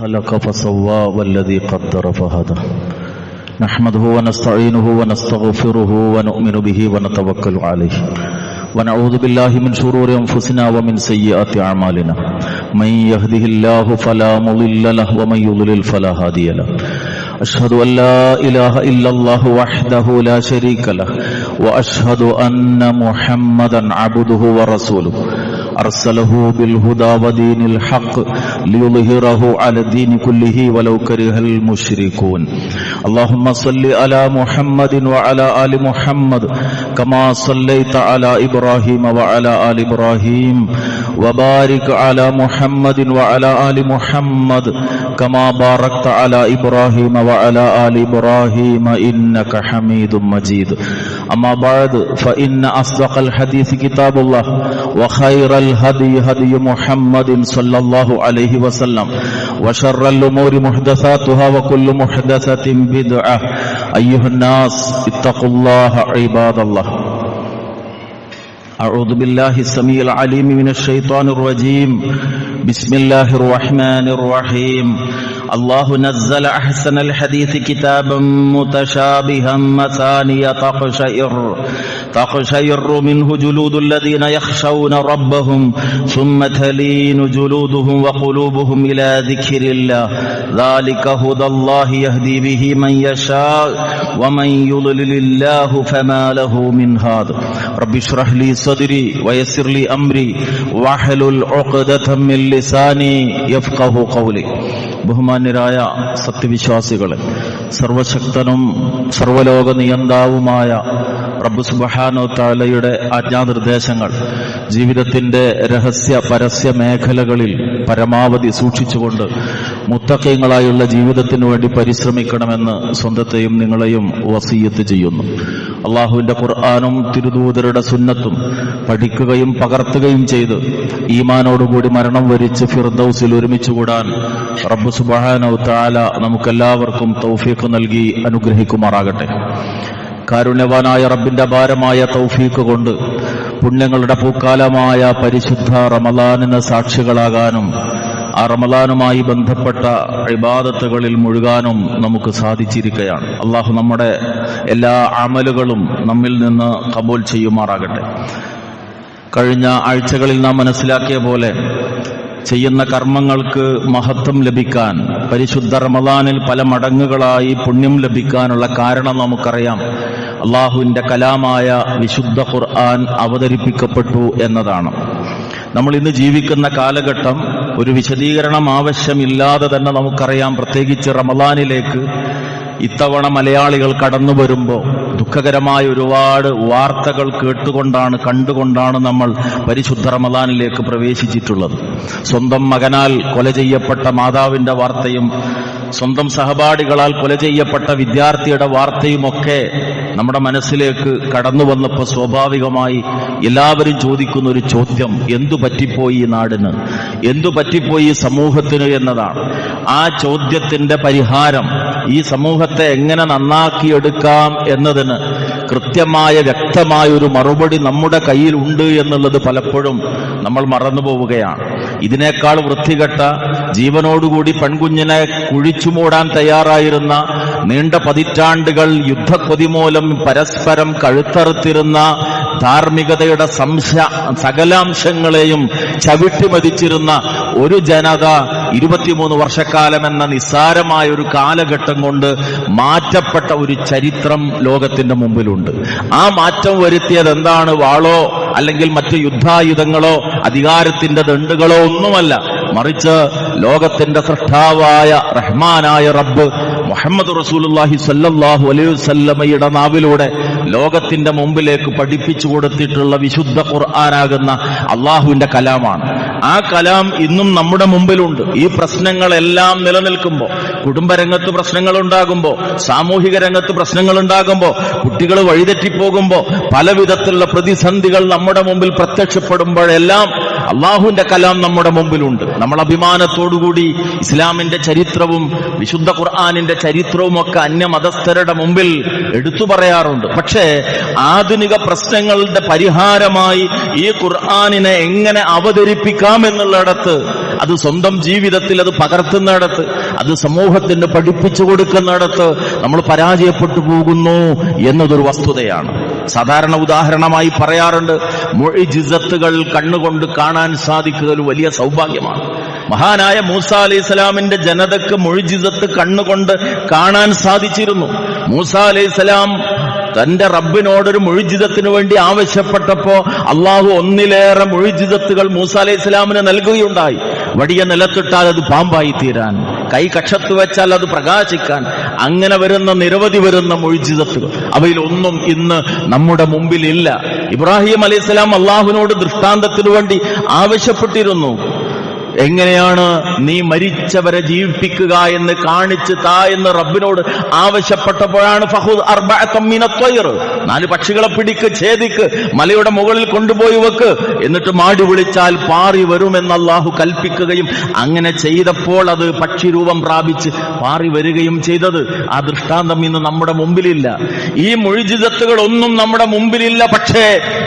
خلق فسوى والذي قدر فهدى نحمده ونستعينه ونستغفره ونؤمن به ونتوكل عليه ونعوذ بالله من شرور أنفسنا ومن سيئات أعمالنا من يهده الله فلا مضل له ومن يضلل فلا هادي له أشهد أن لا إله إلا الله وحده لا شريك له وأشهد أن محمدا عبده ورسوله أرسله بالهدى ودين الحق ليظهره على الدين كله ولو كره المشركون اللهم صل على محمد وعلى آل محمد كما صليت على إبراهيم وعلى آل إبراهيم وبارك على محمد وعلى آل محمد كما باركت على إبراهيم وعلى آل إبراهيم إنك حميد مجيد أما بعد فإن أصدق الحديث كتاب الله وخير الهدي هدي محمد صلى الله عليه وسلم وشر الأمور محدثاتها وكل محدثة بدعة أيها الناس اتقوا الله عباد الله أعوذ بالله السميع العليم من الشيطان الرجيم بسم الله الرحمن الرحيم الله نزل أحسن الحديث كتابا متشابها مثانية تقشعر منه جلود الذين يخشون ربهم ثم تلين جلودهم وقلوبهم إلى ذكر الله ذلك هدى الله يهدي به من يشاء ومن يضلل الله فما له من هاد رب اشرح لي صدري ويسر لي أمري واحلل عقدة من لساني يفقه قولي ബഹുമാന്യരായ സത്യവിശ്വാസികളെ, സർവശക്തനും സർവലോക നിയന്താവുമായ റബ്ബ് സുബ്ഹാനഹു വ തആലയുടെ ആജ്ഞാനിർദ്ദേശങ്ങൾ ജീവിതത്തിന്റെ രഹസ്യ പരസ്യ മേഖലകളിൽ പരമാവധി സൂക്ഷിച്ചുകൊണ്ട് മുത്തഖീങ്ങളായുള്ള ജീവിതത്തിനു വേണ്ടി പരിശ്രമിക്കണമെന്ന് സ്വന്തത്തെയും നിങ്ങളെയും വസിയ്യത്ത് ചെയ്യുന്നു. അള്ളാഹുവിന്റെ ഖുർആനും തിരുദൂതരുടെ സുന്നത്തും പഠിക്കുകയും പകർത്തുകയും ചെയ്ത് ഈമാനോടുകൂടി മരണം വരിച്ച് ഫിർദൗസിൽ ഒരുമിച്ചുകൂടാൻ റബ്ബ് സുബ്ഹാനഹു വ തആല നമുക്കെല്ലാവർക്കും തൗഫീഖ് നൽകി അനുഗ്രഹിക്കുമാറാകട്ടെ. കാരുണ്യവാനായ റബ്ബിന്റെ അപാരമായ തൗഫീഖ് കൊണ്ട് പുണ്യങ്ങളുടെ പൂക്കാലമായ പരിശുദ്ധ റമളാനിന് സാക്ഷികളാകാനും ആ റമളാനുമായി ബന്ധപ്പെട്ട ഇബാദത്തുകളിൽ മുഴുകാനും നമുക്ക് സാധിച്ചിരിക്കുകയാണ്. അള്ളാഹു നമ്മുടെ എല്ലാ അമലുകളും നമ്മിൽ നിന്ന് ഖബൂൽ ചെയ്യുമാറാകട്ടെ. കഴിഞ്ഞ ആഴ്ചകളിൽ നാം മനസ്സിലാക്കിയ പോലെ ചെയ്യുന്ന കർമ്മങ്ങൾക്ക് മഹത്വം ലഭിക്കാൻ, പരിശുദ്ധ റമളാനിൽ പല മടങ്ങുകളായി പുണ്യം ലഭിക്കാനുള്ള കാരണം നമുക്കറിയാം. അള്ളാഹുവിന്റെ കലാമായ വിശുദ്ധ ഖുർആൻ അവതരിപ്പിക്കപ്പെട്ടു എന്നതാണ്. നമ്മൾ ഇന്ന് ജീവിക്കുന്ന കാലഘട്ടം ഒരു വിശദീകരണം ആവശ്യമില്ലാതെ തന്നെ നമുക്കറിയാം. പ്രത്യേകിച്ച് റമളാനിലേക്ക് ഇത്തവണ മലയാളികൾ കടന്നു വരുമ്പോൾ ദുഃഖകരമായ ഒരുപാട് വാർത്തകൾ കണ്ടുകൊണ്ടാണ് നമ്മൾ പരിശുദ്ധ റമളാനിലേക്ക് പ്രവേശിച്ചിട്ടുള്ളത്. സ്വന്തം മകനാൽ കൊല ചെയ്യപ്പെട്ട മാതാവിന്റെ വാർത്തയും സ്വന്തം സഹപാഠികളാൽ കൊല ചെയ്യപ്പെട്ട വിദ്യാർത്ഥിയുടെ വാർത്തയുമൊക്കെ നമ്മുടെ മനസ്സിലേക്ക് കടന്നു വന്നപ്പോൾ സ്വാഭാവികമായി എല്ലാവരും ചോദിക്കുന്ന ഒരു ചോദ്യം, എന്തു പറ്റിപ്പോയി ഈ നാടിന്, എന്തു പറ്റിപ്പോയി ഈ സമൂഹത്തിന് എന്നതാണ്. ആ ചോദ്യത്തിന്റെ പരിഹാരം, ഈ സമൂഹത്തെ എങ്ങനെ നന്നാക്കിയെടുക്കാം എന്നതിന് കൃത്യമായ വ്യക്തമായ ഒരു മറുപടി നമ്മുടെ കയ്യിൽ ഉണ്ട് എന്നുള്ളത് പലപ്പോഴും നമ്മൾ മറന്നു പോവുകയാണ്. ഇതിനേക്കാൾ വൃത്തികെട്ട, ജീവനോടുകൂടി പെൺകുഞ്ഞിനെ കുഴിച്ചുമൂടാൻ തയ്യാറായിരുന്ന, നീണ്ട പതിറ്റാണ്ടുകൾ യുദ്ധക്കൊതി മൂലം പരസ്പരം കഴുത്തറുത്തിരുന്ന, ധാർമ്മികതയുടെ സകലാംശങ്ങളെയും ചവിട്ടിമതിച്ചിരുന്ന ഒരു ജനത 23 വർഷക്കാലം എന്ന നിസ്സാരമായ ഒരു കാലഘട്ടം കൊണ്ട് മാറ്റപ്പെട്ട ഒരു ചരിത്രം ലോകത്തിന്റെ മുമ്പിലുണ്ട്. ആ മാറ്റം വരുത്തിയത് എന്താണ്? വാളോ അല്ലെങ്കിൽ മറ്റു യുദ്ധായുധങ്ങളോ അധികാരത്തിന്റെ ദണ്ഡുകളോ ഒന്നുമല്ല, മറിച്ച് ലോകത്തിന്റെ സൃഷ്ടാവായ റഹ്മാനായ റബ്ബ് മുഹമ്മദ് റസൂലുള്ളാഹി സ്വല്ലല്ലാഹു അലൈഹി വസല്ലമയുടെ നാവിലൂടെ ലോകത്തിന്റെ മുമ്പിലേക്ക് പഠിപ്പിച്ചു കൊടുത്തിട്ടുള്ള വിശുദ്ധ ഖുർആനാകുന്ന അള്ളാഹുവിന്റെ കലാമാണ്. ആ കലാം ഇന്നും നമ്മുടെ മുമ്പിലുണ്ട്. ഈ പ്രശ്നങ്ങളെല്ലാം നിലനിൽക്കുമ്പോൾ, കുടുംബരംഗത്ത് പ്രശ്നങ്ങൾ ഉണ്ടാകുമ്പോൾ, സാമൂഹിക രംഗത്ത് പ്രശ്നങ്ങൾ ഉണ്ടാകുമ്പോൾ, കുട്ടികൾ വഴിതെറ്റിപ്പോകുമ്പോൾ, പല വിധത്തിലുള്ള പ്രതിസന്ധികൾ നമ്മുടെ മുമ്പിൽ പ്രത്യക്ഷപ്പെടുമ്പോഴെല്ലാം അള്ളാഹുവിന്റെ കലാം നമ്മുടെ മുമ്പിലുണ്ട്. നമ്മൾ അഭിമാനത്തോടുകൂടി ഇസ്ലാമിന്റെ ചരിത്രവും വിശുദ്ധ ഖുർആനിന്റെ ചരിത്രവും ഒക്കെ അന്യമതസ്ഥരുടെ മുമ്പിൽ എടുത്തു പറയാറുണ്ട്. പക്ഷേ ആധുനിക പ്രശ്നങ്ങളുടെ പരിഹാരമായി ഈ ഖുർആനിനെ എങ്ങനെ അവതരിപ്പിക്കാം എന്നുള്ളിടത്ത് അത് സ്വന്തം ജീവിതത്തിൽ അത് പകർത്തുന്നിടത്ത്, അത് സമൂഹത്തിന് പഠിപ്പിച്ചു കൊടുക്കുന്നിടത്ത് നമ്മൾ പരാജയപ്പെട്ടു പോകുന്നു എന്നതൊരു വസ്തുതയാണ്. സാധാരണ ഉദാഹരണമായി പറയാറുണ്ട്, മുഅ്ജിസത്തുകൾ കണ്ണുകൊണ്ട് കാണാൻ സാധിക്കുക ഒരു വലിയ സൗഭാഗ്യമാണ്. മഹാനായ മൂസ അലൈഹി സ്വലാമിന്റെ ജനതക്ക് മുഅ്ജിസത്ത് കണ്ണുകൊണ്ട് കാണാൻ സാധിച്ചിരുന്നു. മൂസ അലൈഹി സ്വലാം തന്റെ റബ്ബിനോടൊരു മുഅ്ജിസത്തിന് വേണ്ടി ആവശ്യപ്പെട്ടപ്പോ അള്ളാഹു ഒന്നിലേറെ മുഅ്ജിസത്തുകൾ മൂസ അലൈഹി സ്വലാമിന് നൽകുകയുണ്ടായി. വടിയ നിലത്തിട്ടാൽ അത് പാമ്പായി തീരാൻ, കൈ കക്ഷത്ത് വെച്ചാൽ അത് പ്രകാശിക്കാൻ, അങ്ങനെ വരുന്ന നിരവധി വരുന്ന മുഅ്ജിസത്തുകൾ, അവയിലൊന്നും ഇന്ന് നമ്മുടെ മുമ്പിലില്ല. ഇബ്രാഹിം അലൈഹി സ്വലാം അള്ളാഹുവിനോട് ദൃഷ്ടാന്തത്തിനു വേണ്ടി ആവശ്യപ്പെട്ടിരുന്നു. എങ്ങനെയാണ് നീ മരിച്ചവരെ ജീവിപ്പിക്കുക എന്ന് കാണിച്ച് താ എന്ന് റബ്ബിനോട് ആവശ്യപ്പെട്ടപ്പോഴാണ് ഫഖുദ് അർബഅതം മിനത് ത്വയ്ർ, 4 പക്ഷികളെ പിടിക്ക്, ഛേദിക്ക്, മലയുടെ മുകളിൽ കൊണ്ടുപോയി വെക്ക്, എന്നിട്ട് മാടി വിളിച്ചാൽ പാറി വരുമെന്ന് അല്ലാഹു കൽപ്പിക്കുകയും അങ്ങനെ ചെയ്തപ്പോൾ അത് പക്ഷി രൂപം പ്രാപിച്ച് പാറി വരികയും ചെയ്തത്. ആ ദൃഷ്ടാന്തം ഇന്ന് നമ്മുടെ മുമ്പിലില്ല. ഈ മുഅ്ജിസത്തുകളൊന്നും നമ്മുടെ മുമ്പിലില്ല. പക്ഷേ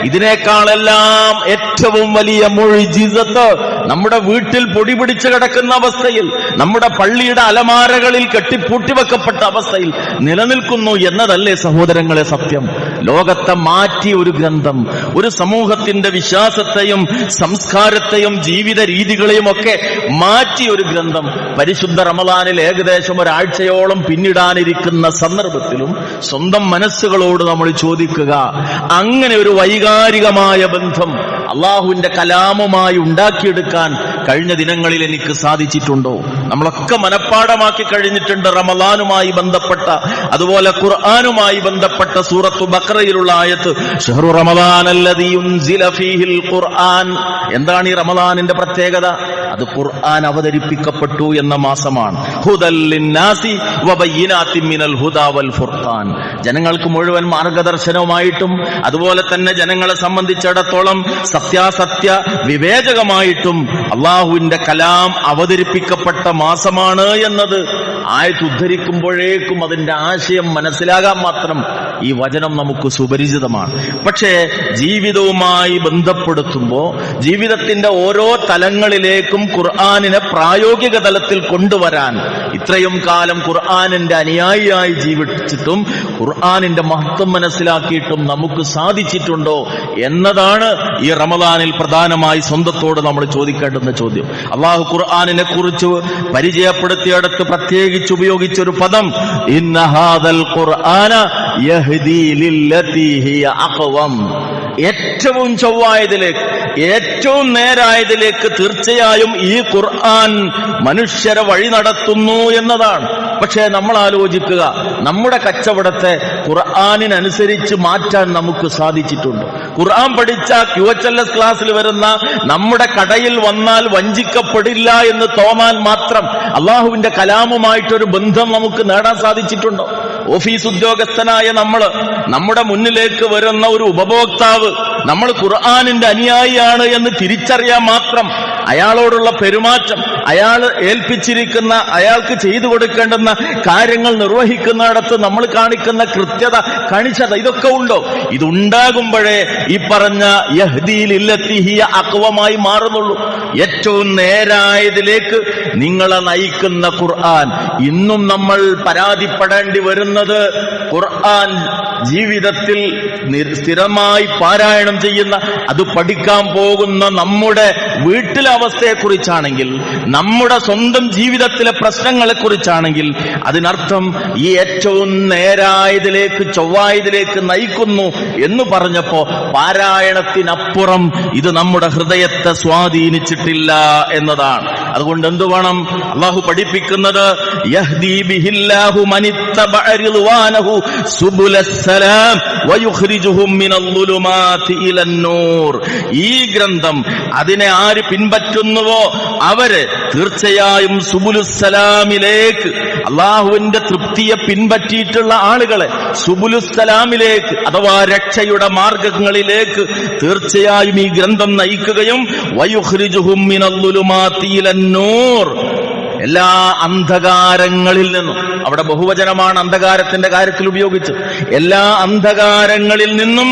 ഇതിനേക്കാളെല്ലാം ഏറ്റവും വലിയ മുഅ്ജിസത്ത് നമ്മുടെ വീട്ടിൽ പൊടി പിടിച്ചു കിടക്കുന്ന അവസ്ഥയിൽ, നമ്മുടെ പള്ളിയുടെ അലമാരകളിൽ കെട്ടിപ്പൂട്ടി വെക്കപ്പെട്ട അവസ്ഥയിൽ നിലനിൽക്കുന്നു എന്നതല്ലേ സഹോദരങ്ങളെ സത്യം? ലോകത്തെ മാറ്റിയ ഒരു ഗ്രന്ഥം, ഒരു സമൂഹത്തിന്റെ വിശ്വാസത്തെയും സംസ്കാരത്തെയും ജീവിത രീതികളെയും ഒക്കെ മാറ്റിയ ഒരു ഗ്രന്ഥം പരിശുദ്ധ റമളാനിൽ ഏകദേശം ഒരാഴ്ചയോളം പിന്നിടാനിരിക്കുന്ന സന്ദർഭത്തിലും സ്വന്തം മനസ്സുകളോട് നമ്മൾ ചോദിക്കുക, അങ്ങനെ ഒരു വൈകാരികമായ ബന്ധം അള്ളാഹുവിന്റെ കലാമുമായി ഉണ്ടാക്കിയെടുക്കാൻ കഴിഞ്ഞ ദിനങ്ങളിൽ എനിക്ക് സാധിച്ചിട്ടുണ്ടോ? നമ്മളൊക്കെ മനഃപ്പാഠമാക്കി കഴിഞ്ഞിട്ടുണ്ട് റമളാനുമായി ബന്ധപ്പെട്ട, അതുപോലെ ഖുർആനുമായി ബന്ധപ്പെട്ട സൂറത്തു ബഖറയിലുള്ള ആയത്ത്, ശഹ്റു റമളാനല്ലദീ ഉൻസില ഫീഹിൽ ഖുർആൻ. എന്താണ് ഈ റമളാനിന്റെ പ്രത്യേകത? അത് ഖുർആൻ അവതരിപ്പിക്കപ്പെട്ടു എന്ന മാസമാണ്. ഹുദൽ ലിന്നാസി വബയ്യിനാത്തിൻ മിനൽ ഹുദാ വൽ ഫുർഖാൻ. ജനങ്ങൾക്ക് മുഴുവൻ മാർഗദർശനവുമായിട്ടും അതുപോലെ തന്നെ ജനങ്ങളെ സംബന്ധിച്ചിടത്തോളം സത്യാസത്യ വിവേചകമായിട്ടും അള്ളാഹുവിന്റെ കലാം അവതരിപ്പിക്കപ്പെട്ട മാസമാണ് എന്നത് ആയത്ത് ഉദ്ധരിക്കുമ്പോഴേക്കും അതിന്റെ ആശയം മനസ്സിലാകാൻ മാത്രം ഈ വചനം നമുക്ക് സുപരിചിതമാണ്. പക്ഷേ ജീവിതവുമായി ബന്ധപ്പെടുത്തുമ്പോൾ ജീവിതത്തിന്റെ ഓരോ തലങ്ങളിലേക്കും ഖുർആനിനെ പ്രായോഗിക തലത്തിൽ കൊണ്ടുവരാൻ ഇത്രയും കാലം ഖുർആനിന്റെ അനുയായിയായി ജീവിച്ചിട്ടും ഖുർആനിന്റെ മഹത്വം മനസ്സിലാക്കിയിട്ടും നമുക്ക് സാധിച്ചിട്ടുണ്ടോ എന്നതാണ് ഈ റമളാനിൽ പ്രധാനമായി സ്വന്തത്തോട് നമ്മൾ ചോദിക്കേണ്ടുന്ന ചോദ്യം. അള്ളാഹു ഖുർആനിനെ കുറിച്ച് പരിചയപ്പെടുത്തിയെടുത്ത് പ്രത്യേകിച്ച് ഉപയോഗിച്ചൊരു പദം, ഇന്ന ഹാദൽ ഖുർആന യഹ്ദീ ലില്ലതീ ഹിയ അഖ്വം. ഏറ്റവും ചൊവ്വായതിലേക്ക്, ഏറ്റവും നേരായതിലേക്ക് തീർച്ചയായും ഈ ഖുർആൻ മനുഷ്യരെ വഴി നടത്തുന്നു എന്നതാണ്. പക്ഷേ നമ്മൾ ആലോചിക്കുക, നമ്മുടെ കച്ചവടത്തെ ഖുർആനിനനുസരിച്ച് മാറ്റാൻ നമുക്ക് സാധിച്ചിട്ടുണ്ട്. ഖുർആൻ പഠിച്ച QHLS ക്ലാസ്സിൽ വരുന്ന നമ്മുടെ കടയിൽ വന്നാൽ വഞ്ചിക്കപ്പെടില്ല എന്ന് തോന്നാൻ മാത്രം അള്ളാഹുവിന്റെ കലാമുമായിട്ടൊരു ബന്ധം നമുക്ക് നേടാൻ സാധിച്ചിട്ടുണ്ടോ? ഓഫീസ് ഉദ്യോഗസ്ഥനായ നമ്മുടെ മുന്നിലേക്ക് വരുന്ന ഒരു ഉപഭോക്താവ് നമ്മൾ ഖുർആനിന്റെ അനുയായിയാണ് എന്ന് തിരിച്ചറിയാൻ മാത്രം അയാളോടുള്ള പെരുമാറ്റം, അയാൾ ഏൽപ്പിച്ചിരിക്കുന്ന, അയാൾക്ക് ചെയ്തു കൊടുക്കേണ്ടുന്ന കാര്യങ്ങൾ നിർവഹിക്കുന്നിടത്ത് നമ്മൾ കാണിക്കുന്ന കൃത്യത, കണിശത, ഇതൊക്കെ ഉണ്ടോ? ഇതുണ്ടാകുമ്പോഴേ ഈ പറഞ്ഞ യഹ്ദീ ലില്ലതീ ഹിയ അഖ്വമായി മാറുന്നുള്ളൂ. ഏറ്റവും നേരായതിലേക്ക് നിങ്ങളെ നയിക്കുന്ന ഖുർആൻ. ഇന്നും നമ്മൾ പരാതിപ്പെടേണ്ടി വരുന്നത് ഖുർആൻ ജീവിതത്തിൽ സ്ഥിരമായി പാരായണം ചെയ്യുന്ന, അത് പഠിക്കാൻ പോകുന്ന നമ്മുടെ വീട്ടിലെ അവസ്ഥയെക്കുറിച്ചാണെങ്കിൽ, നമ്മുടെ സ്വന്തം ജീവിതത്തിലെ പ്രശ്നങ്ങളെ കുറിച്ചാണെങ്കിൽ, അതിനർത്ഥം ഈ ഏറ്റവും നേരായതിലേക്ക്, ചൊവ്വായതിലേക്ക് നയിക്കുന്നു എന്ന് പറഞ്ഞപ്പോ പാരായണത്തിനപ്പുറം ഇത് നമ്മുടെ ഹൃദയത്തെ സ്വാധീനിച്ചിട്ടില്ല എന്നതാണ്. അതുകൊണ്ട് എന്തു വേണം? അള്ളാഹു പഠിപ്പിക്കുന്നത്, യഹ്ദീ ബിഹില്ലാഹു മനിത്തബഅ റിദ്വാനഹു സുബുലസ്സലാം വയുഖ്രിജുഹും മിനൽ ളുലുമാതി ഇലൻ നൂർ. ഈ ഗ്രന്ഥം അതിനെ ആര് പിൻപറ്റുന്നുവോ അവര് തീർച്ചയായും സുബുലുസ്സലാമിലേക്ക്, അള്ളാഹുവിന്റെ തൃപ്തിയെ പിൻപറ്റിയിട്ടുള്ള ആളുകളെ സുബുലുസ്സലാമിലേക്ക് അഥവാ രക്ഷയുടെ മാർഗങ്ങളിലേക്ക് തീർച്ചയായും ഈ ഗ്രന്ഥം നയിക്കുകയും വയുഖ്രിജുഹും മിനൽ ളുലുമാതി ഇലൻ നൂർ, എല്ലാ അന്ധകാരങ്ങളിൽ നിന്നും, അവിടെ ബഹുവചനമാണ് അന്ധകാരത്തിന്റെ കാര്യത്തിൽ ഉപയോഗിച്ച്, എല്ലാ അന്ധകാരങ്ങളിൽ നിന്നും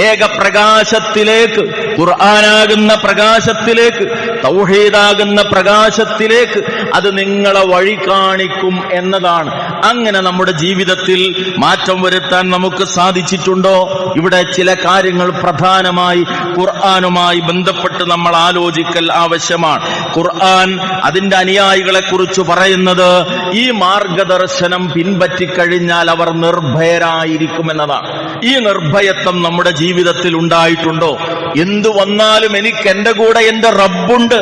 ഏക പ്രകാശത്തിലേക്ക്, ഖുർആനാകുന്ന പ്രകാശത്തിലേക്ക് തൗഹീദാകുന്ന പ്രകാശത്തിലേക്ക് അത് നിങ്ങളെ വഴി കാണിക്കും എന്നതാണ്. അങ്ങനെ നമ്മുടെ ജീവിതത്തിൽ മാറ്റം വരുത്താൻ നമുക്ക് സാധിച്ചിട്ടുണ്ടോ? ഇവിടെ ചില കാര്യങ്ങൾ പ്രധാനമായി ഖുർആനുമായി ബന്ധപ്പെട്ട് നമ്മൾ ആലോചിക്കൽ ആവശ്യമാണ്. ഖുർആൻ അതിന്റെ അനുയായികളെ കുറിച്ച് പറയുന്നത് ഈ മാർഗദർശനം പിൻപറ്റിക്കഴിഞ്ഞാൽ അവർ നിർഭയരായിരിക്കുമെന്നതാണ്. ഈ നിർഭയത്വം നമ്മുടെ ജീവിതത്തിൽ ഉണ്ടായിട്ടുണ്ടോ? എന്തു വന്നാലും എനിക്ക് എന്റെ കൂടെ എന്റെ റബ്ബുണ്ട്,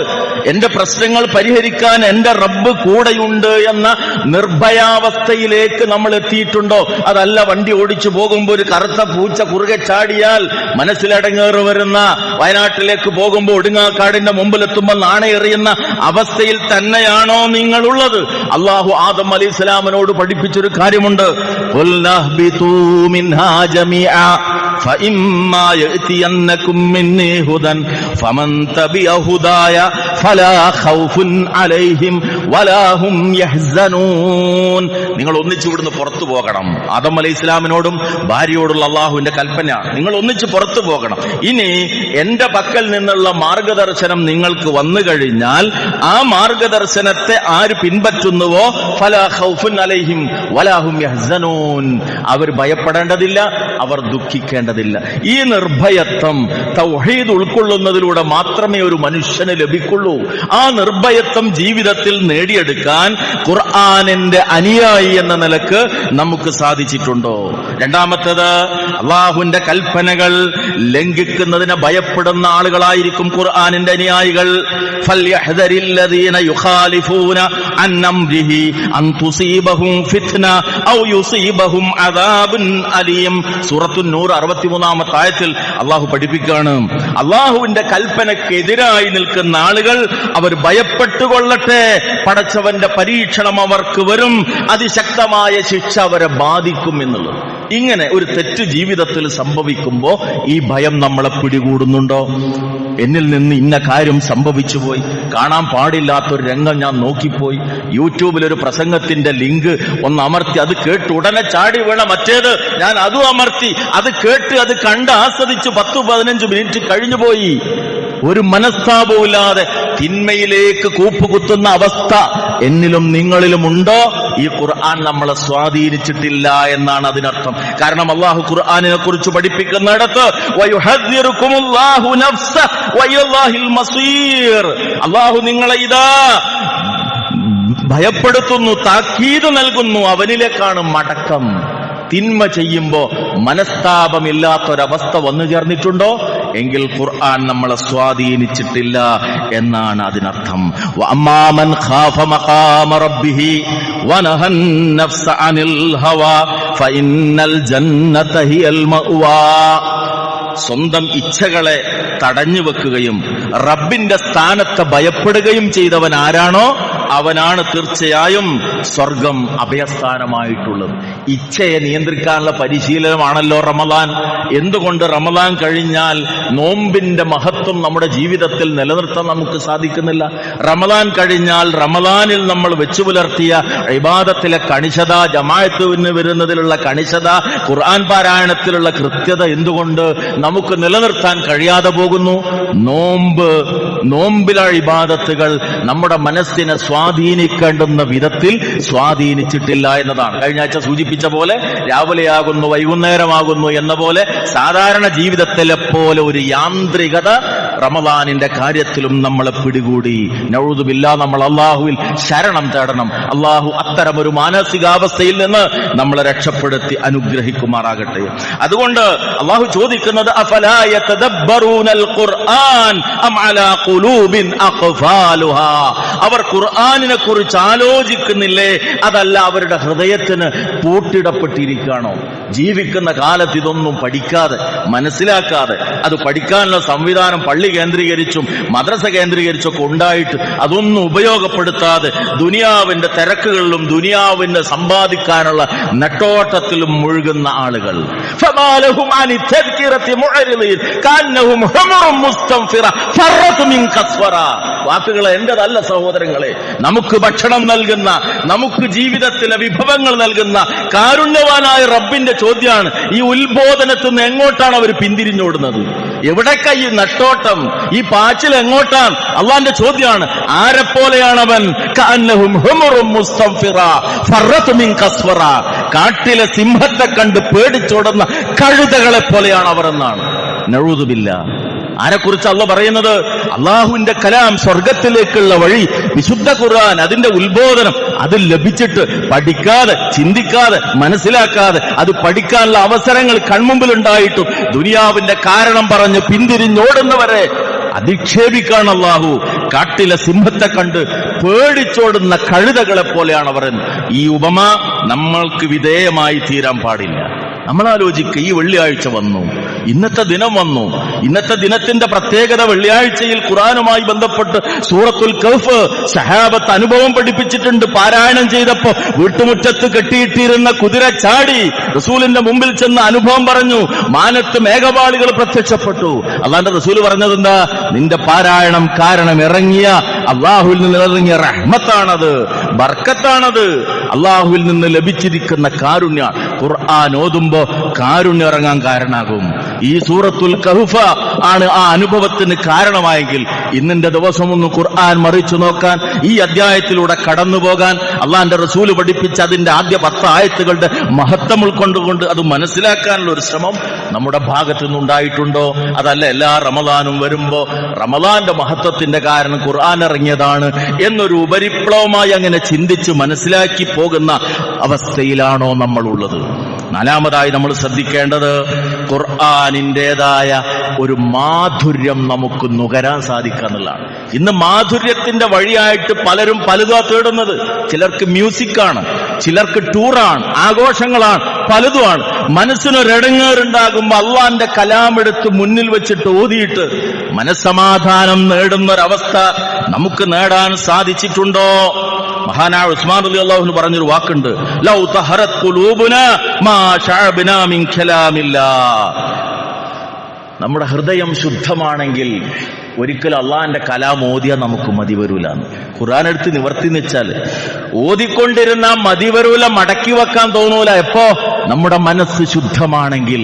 എന്റെ പ്രശ്നങ്ങൾ പരിഹരിക്കാൻ എന്റെ റബ്ബ് കൂടെയുണ്ട് എന്ന നിർഭയാവസ്ഥയിലേക്ക് നമ്മൾ എത്തിയിട്ടുണ്ടോ? അതല്ല വണ്ടി ഓടിച്ചു പോകുമ്പോൾ ഒരു കറുത്ത പൂച്ച കുറുകെ ചാടിയാൽ മനസ്സിലടങ്ങേറി വരുന്ന, വയനാട്ടിലേക്ക് പോകുമ്പോൾ ഒടുങ്ങാക്കാടിന്റെ മുമ്പിലെത്തുമ്പോൾ നാണയെറിയുന്ന അവസ്ഥയിൽ തന്നെയാണോ നിങ്ങളുള്ളത്? അള്ളാഹു ആദം അലൈഹിസ്സലാമിനോട് പഠിപ്പിച്ചൊരു കാര്യമുണ്ട്. فإما يأتينكم مني هدى فمن تبع هداي فلا خوف عليهم ولا هم يحزنون. നിങ്ങൾ ഒന്നിച്ചു ഇവിടുന്ന് പുറത്തു പോകണം. ആദം അലൈഹി ഇസ്ലാമിനോടും ഭാര്യയോടുള്ള അള്ളാഹുവിന്റെ കൽപ്പനയാണ്, നിങ്ങൾ ഒന്നിച്ചു പുറത്തു പോകണം. ഇനി എന്റെ പക്കൽ നിന്നുള്ള മാർഗദർശനം നിങ്ങൾക്ക് വന്നു കഴിഞ്ഞാൽ ആ മാർഗദർശനത്തെ ആര് പിൻപറ്റുന്നുവോ ഫലാ ഖൗഫുൻ അലൈഹിം വലാ ഹും യഹ്സനൂൻ, അവർ ഭയപ്പെടേണ്ടതില്ല, അവർ ദുഃഖിക്കേണ്ടതില്ല. ഈ നിർഭയത്വം തൗഹീദ് ഉൾക്കൊള്ളുന്നതിലൂടെ മാത്രമേ ഒരു മനുഷ്യന് ലഭിക്കുള്ളൂ. ആ നിർഭയത്വം ജീവിതത്തിൽ നേടിയെടുക്കാൻ ഖുർആനിന്റെ അനുയായി എന്ന നിലക്ക് നമുക്ക് സാധിച്ചിട്ടുണ്ടോ? രണ്ടാമത്തേത്, അള്ളാഹുവിന്റെ കൽപ്പനകൾ ലംഘിക്കുന്നതിനെ ഭയപ്പെടുന്ന ആളുകളായിരിക്കും ഖുർആനിന്റെ അനുയായികൾ. ഫൽയഹ്ദരില്ലദീന യുഖാലിഫൂന അൻ അംരിഹി അൻ തുസീബഹും ഫിത്ന ഔ യുസീബഹും അദാബുൻ അലീം. സൂറത്തുൻ നൂർ 63-ാമത്തെ ആയത്തിൽ അള്ളാഹു പഠിപ്പിക്കുകയാണ്, അള്ളാഹുവിന്റെ കൽപ്പനക്കെതിരായി നിൽക്കുന്ന ആളുകൾ അവർ ഭയപ്പെട്ടുകൊള്ളട്ടെ, പടച്ചവന്റെ പരീക്ഷണം അവർക്ക് വരും, അതിശക്തമായ ശിക്ഷ അവരെ ബാധിക്കും എന്നുള്ളത്. ഇങ്ങനെ ഒരു തെറ്റ് ജീവിതത്തിൽ സംഭവിക്കുമ്പോ ഈ ഭയം നമ്മളെ പിടികൂടുന്നുണ്ടോ? എന്നിൽ നിന്ന് ഇന്ന കാര്യം സംഭവിച്ചു പോയി, കാണാൻ പാടില്ലാത്തൊരു രംഗം ഞാൻ നോക്കിപ്പോയി, യൂട്യൂബിലൊരു പ്രസംഗത്തിന്റെ ലിങ്ക് ഒന്ന് അമർത്തി, അത് കേട്ട് ഉടനെ ചാടി വീണ മറ്റേത് ഞാൻ അതും അമർത്തി, അത് കേട്ട് അത് കണ്ട് ആസ്വദിച്ച് 10-15 മിനിറ്റ് കഴിഞ്ഞുപോയി. ഒരു മനസ്താപവുമില്ലാതെ തിന്മയിലേക്ക് കൂപ്പുകുത്തുന്ന അവസ്ഥ എന്നിലും നിങ്ങളിലും ഉണ്ടോ? ഈ ഖുർആൻ നമ്മളെ സ്വാധീനിച്ചിട്ടില്ല എന്നാണ് അതിനർത്ഥം. കാരണം അള്ളാഹു ഖുർആനിനെ കുറിച്ച് പഠിപ്പിക്കുന്നിടത്ത് വയുഹദ്ദിറുകുമുല്ലാഹു നഫ്സഹു വഇലൈഹിൽ മസീർ, അള്ളാഹു നിങ്ങളെ ഇതാ ഭയപ്പെടുത്തുന്നു, താക്കീത് നൽകുന്നു, അവനിലേക്കാണ് മടക്കം. തിന്മ ചെയ്യുമ്പോ മനസ്താപമില്ലാത്തൊരവസ്ഥ വന്നു ചേർന്നിട്ടുണ്ടോ? എങ്കിൽ ഖുർആൻ നമ്മളെ സ്വാധീനിച്ചിട്ടില്ല എന്നാണ് അതിനർത്ഥം. വഅമ്മാ മൻ ഖാഫ മഖാമ റബ്ബിഹി വനഹൻ നഫ്സ അനിൽ ഹവാ ഫഇന്നൽ ജന്നത ഹിയൽ മഅ്വാ. സ്വന്തം ഇച്ഛകളെ തടഞ്ഞു വെക്കുകയും റബ്ബിന്റെ സ്ഥാനത്തെ ഭയപ്പെടുകയും ചെയ്തവൻ ആരാണോ അവനാണ് തീർച്ചയായും സ്വർഗം അഭയസ്ഥാനമായിട്ടുള്ളത്. ഇച്ഛയെ നിയന്ത്രിക്കാനുള്ള പരിശീലനമാണല്ലോ റമദാൻ. എന്തുകൊണ്ട് റമദാൻ കഴിഞ്ഞാൽ നോമ്പിന്റെ മഹത്വം നമ്മുടെ ജീവിതത്തിൽ നിലനിർത്താൻ നമുക്ക് സാധിക്കുന്നില്ല? റമദാൻ കഴിഞ്ഞാൽ റമദാനിൽ നമ്മൾ വെച്ചു പുലർത്തിയ ഇബാദത്തിലെ കണിശത, ജമാഅത്തിന് വരുന്നതിലുള്ള കണിശത, ഖുർആൻ പാരായണത്തിലുള്ള കൃത്യത എന്തുകൊണ്ട് നമുക്ക് നിലനിർത്താൻ കഴിയാതെ പോകുന്നു? നോമ്പിലെ ഇബാദത്തുകൾ നമ്മുടെ മനസ്സിനെ സ്വാധീനിക്കേണ്ടുന്ന വിധത്തിൽ സ്വാധീനിച്ചിട്ടില്ല എന്നതാണ്. കഴിഞ്ഞ ആഴ്ച സൂചിപ്പിച്ച പോലെ രാവിലെയാകുന്നു വൈകുന്നേരമാകുന്നു എന്ന പോലെ സാധാരണ ജീവിതത്തിലെ പോലെ ഒരു യാന്ത്രികത റമദാനിന്റെ കാര്യത്തിലും നമ്മളെ പിടികൂടി. നഊദുബില്ലാ, നമ്മൾ അള്ളാഹുവിൽ ശരണം തേടണം. അള്ളാഹു അത്തരമൊരു മാനസികാവസ്ഥയിൽ നിന്ന് നമ്മളെ രക്ഷപ്പെടുത്തി അനുഗ്രഹിക്കുമാറാകട്ടെ. അതുകൊണ്ട് അള്ളാഹു ചോദിക്കുന്നത് അഫലാ യതദബ്ബറൂനൽ ഖുർആൻ അം അലാ ഖുലൂബിൻ അഖ്ഫാലുഹാ, അവർ ഖുർആനിനെ കുറിച്ച് ആലോചിക്കുന്നില്ലേ, അതല്ല അവരുടെ ഹൃദയത്തിന് പൂട്ടിടപ്പെട്ടിരിക്കുകയാണോ? ജീവിക്കുന്ന കാലത്ത് ഇതൊന്നും പഠിക്കാതെ മനസ്സിലാക്കാതെ അത് പഠിക്കാനുള്ള സംവിധാനം പള്ളി കേന്ദ്രീകരിച്ചും മദ്രസ കേന്ദ്രീകരിച്ചൊക്കെ ഉണ്ടായിട്ട് അതൊന്നും ഉപയോഗപ്പെടുത്താതെ ദുനിയാവിന്റെ തിരക്കുകളിലും ദുനിയാവിന്റെ സമ്പാദിക്കാനുള്ള നെട്ടോട്ടത്തിലും മുഴുകുന്ന ആളുകൾ വാക്കുകളെ എന്റേതല്ല സഹോദരങ്ങളെ, നമുക്ക് ഭക്ഷണം നൽകുന്ന, നമുക്ക് ജീവിതത്തിലെ വിഭവങ്ങൾ നൽകുന്ന കാരുണ്യവാനായ റബ്ബിന്റെ ചോദ്യമാണ് ഈ ഉത്ബോധനത്തിൽ നിന്ന് എങ്ങോട്ടാണ് അവർ പിന്തിരിഞ്ഞോടുന്നത്? എവിടേക്കാ ഈ നട്ടോട്ടം? ഓട്ടം, ഈ പാച്ചിൽ എങ്ങോട്ടാണ്? അള്ളാന്റെ ചോദ്യമാണ്. ആരെപ്പോലെയാണവൻ? കഅന്നഹും ഹുമുറും മുസ്തൻഫിറ ഫറത് മിൻ ഖസ്വറ. കാട്ടിലെ സിംഹത്തെ കണ്ട് പേടിച്ചോടുന്ന കഴുതകളെ പോലെയാണ് അവർ എന്നാണ്. നഊദു ബില്ലാഹ്. ആരെക്കുറിച്ച് അള്ളാഹ് പറയുന്നത്? അള്ളാഹുവിന്റെ കലാം, സ്വർഗത്തിലേക്കുള്ള വഴി, വിശുദ്ധ ഖുർആൻ, അതിന്റെ ഉത്ബോധനം, അത് ലഭിച്ചിട്ട് പഠിക്കാതെ, ചിന്തിക്കാതെ, മനസ്സിലാക്കാതെ, അത് പഠിക്കാനുള്ള അവസരങ്ങൾ കൺമുമ്പിൽ ഉണ്ടായിട്ടും ദുനിയാവിന്റെ കാരണം പറഞ്ഞ് പിന്തിരിഞ്ഞോടുന്നവരെ അധിക്ഷേപിക്കാൻ അള്ളാഹു കാട്ടിലെ സിംഹത്തെ കണ്ട് പേടിച്ചോടുന്ന കഴുതകളെ പോലെയാണ് അവർ. ഈ ഉപമ നമ്മൾക്ക് വിധേയമായി തീരാൻ പാടില്ല. നമ്മളാലോചിക്കുക, ഈ വെള്ളിയാഴ്ച വന്നു, ഇന്നത്തെ ദിനം വന്നു. ഇന്നത്തെ ദിനത്തിന്റെ പ്രത്യേകത, വെള്ളിയാഴ്ചയിൽ ഖുർആനുമായി ബന്ധപ്പെട്ട് സൂറത്തുൽ കഹ്ഫ് സഹാബത്ത് അനുഭവം പഠിപ്പിച്ചിട്ടുണ്ട്. പാരായണം ചെയ്തപ്പോ വീട്ടുമുറ്റത്ത് കെട്ടിയിട്ടിരുന്ന കുതിര ചാടി റസൂലിന്റെ മുമ്പിൽ ചെന്ന് അനുഭവം പറഞ്ഞു. മാനത്ത് മേഘപാളികൾ പ്രത്യക്ഷപ്പെട്ടു. അള്ളാന്റെ റസൂല് പറഞ്ഞത് എന്താ? നിന്റെ പാരായണം കാരണം ഇറങ്ങിയ, അള്ളാഹുവിൽ നിന്ന് ഇറങ്ങിയ റഹ്മത്താണത്, ബർക്കത്താണത്, അള്ളാഹുവിൽ നിന്ന് ലഭിച്ചിരിക്കുന്ന കാരുണ്യ. ഖുർആൻ ഓതുമ്പോ കാരുണ്യം ഇറങ്ങാൻ കാരണമാകും. ഈ സൂറത്തുൽ കഹ്ഫ് ആണ് ആ അനുഭവത്തിന് കാരണമായെങ്കിൽ ഇന്നിന്റെ ദിവസം ഒന്ന് ഖുർആൻ മറിച്ചു നോക്കാൻ, ഈ അധ്യായത്തിലൂടെ കടന്നുപോകാൻ, അള്ളാന്റെ റസൂല് പഠിപ്പിച്ച അതിന്റെ ആദ്യ 10 ആയത്തുകളുടെ മഹത്വം ഉൾക്കൊണ്ടുകൊണ്ട് അത് മനസ്സിലാക്കാനുള്ള ഒരു ശ്രമം നമ്മുടെ ഭാഗത്തു നിന്നുണ്ടായിട്ടുണ്ടോ? അതല്ല എല്ലാ റമദാനും വരുമ്പോ റമദാന്റെ മഹത്വത്തിന്റെ കാരണം ഖുർആൻ ഇറങ്ങിയതാണ് എന്നൊരു ഉപരിപ്ലവമായി അങ്ങനെ ചിന്തിച്ച് മനസ്സിലാക്കി പോകുന്ന അവസ്ഥയിലാണോ നമ്മളുള്ളത്? നാലാമതായി നമ്മൾ ശ്രദ്ധിക്കേണ്ടത്, ഖുർആനിൻ്റെതായ ഒരു മാധുര്യം നമുക്ക് നുകരാൻ സാധിക്കുക എന്നുള്ളതാണ്. ഇന്ന് മാധുര്യത്തിന്റെ വഴിയായിട്ട് പലരും പലതും തേടുന്നത്. ചിലർക്ക് മ്യൂസിക്കാണ്, ചിലർക്ക് ടൂറാണ്, ആഘോഷങ്ങളാണ്, പലതുമാണ്. മനസ്സിനൊരിടങ്ങേറുണ്ടാകുമ്പോൾ അള്ളാന്റെ കലാമെടുത്ത് മുന്നിൽ വെച്ചിട്ട് ഓതിയിട്ട് മനസ്സമാധാനം നേടുന്നൊരവസ്ഥ നമുക്ക് നേടാൻ സാധിച്ചിട്ടുണ്ടോ? മഹാനായ ഉസ്മാൻ റളിയല്ലാഹു അൻഹു പറഞ്ഞൊരു വാക്കുണ്ട്, ലൗ തഹറത് ഖുലൂബുനാ മാ ശഅബ്നാ മിൻ കലാമില്ലാഹ്. നമ്മുടെ ഹൃദയം ശുദ്ധമാണെങ്കിൽ ഒരിക്കലും അള്ളാന്റെ കലാം ഓതിയാൽ നമുക്ക് മതി വരൂല. ഖുർആൻ എടുത്ത് നിവർത്തി വെച്ചാൽ ഓതിക്കൊണ്ടിരുന്ന മതി വരൂല, മടക്കി വെക്കാൻ തോന്നൂല. എപ്പോ? നമ്മുടെ മനസ്സ് ശുദ്ധമാണെങ്കിൽ.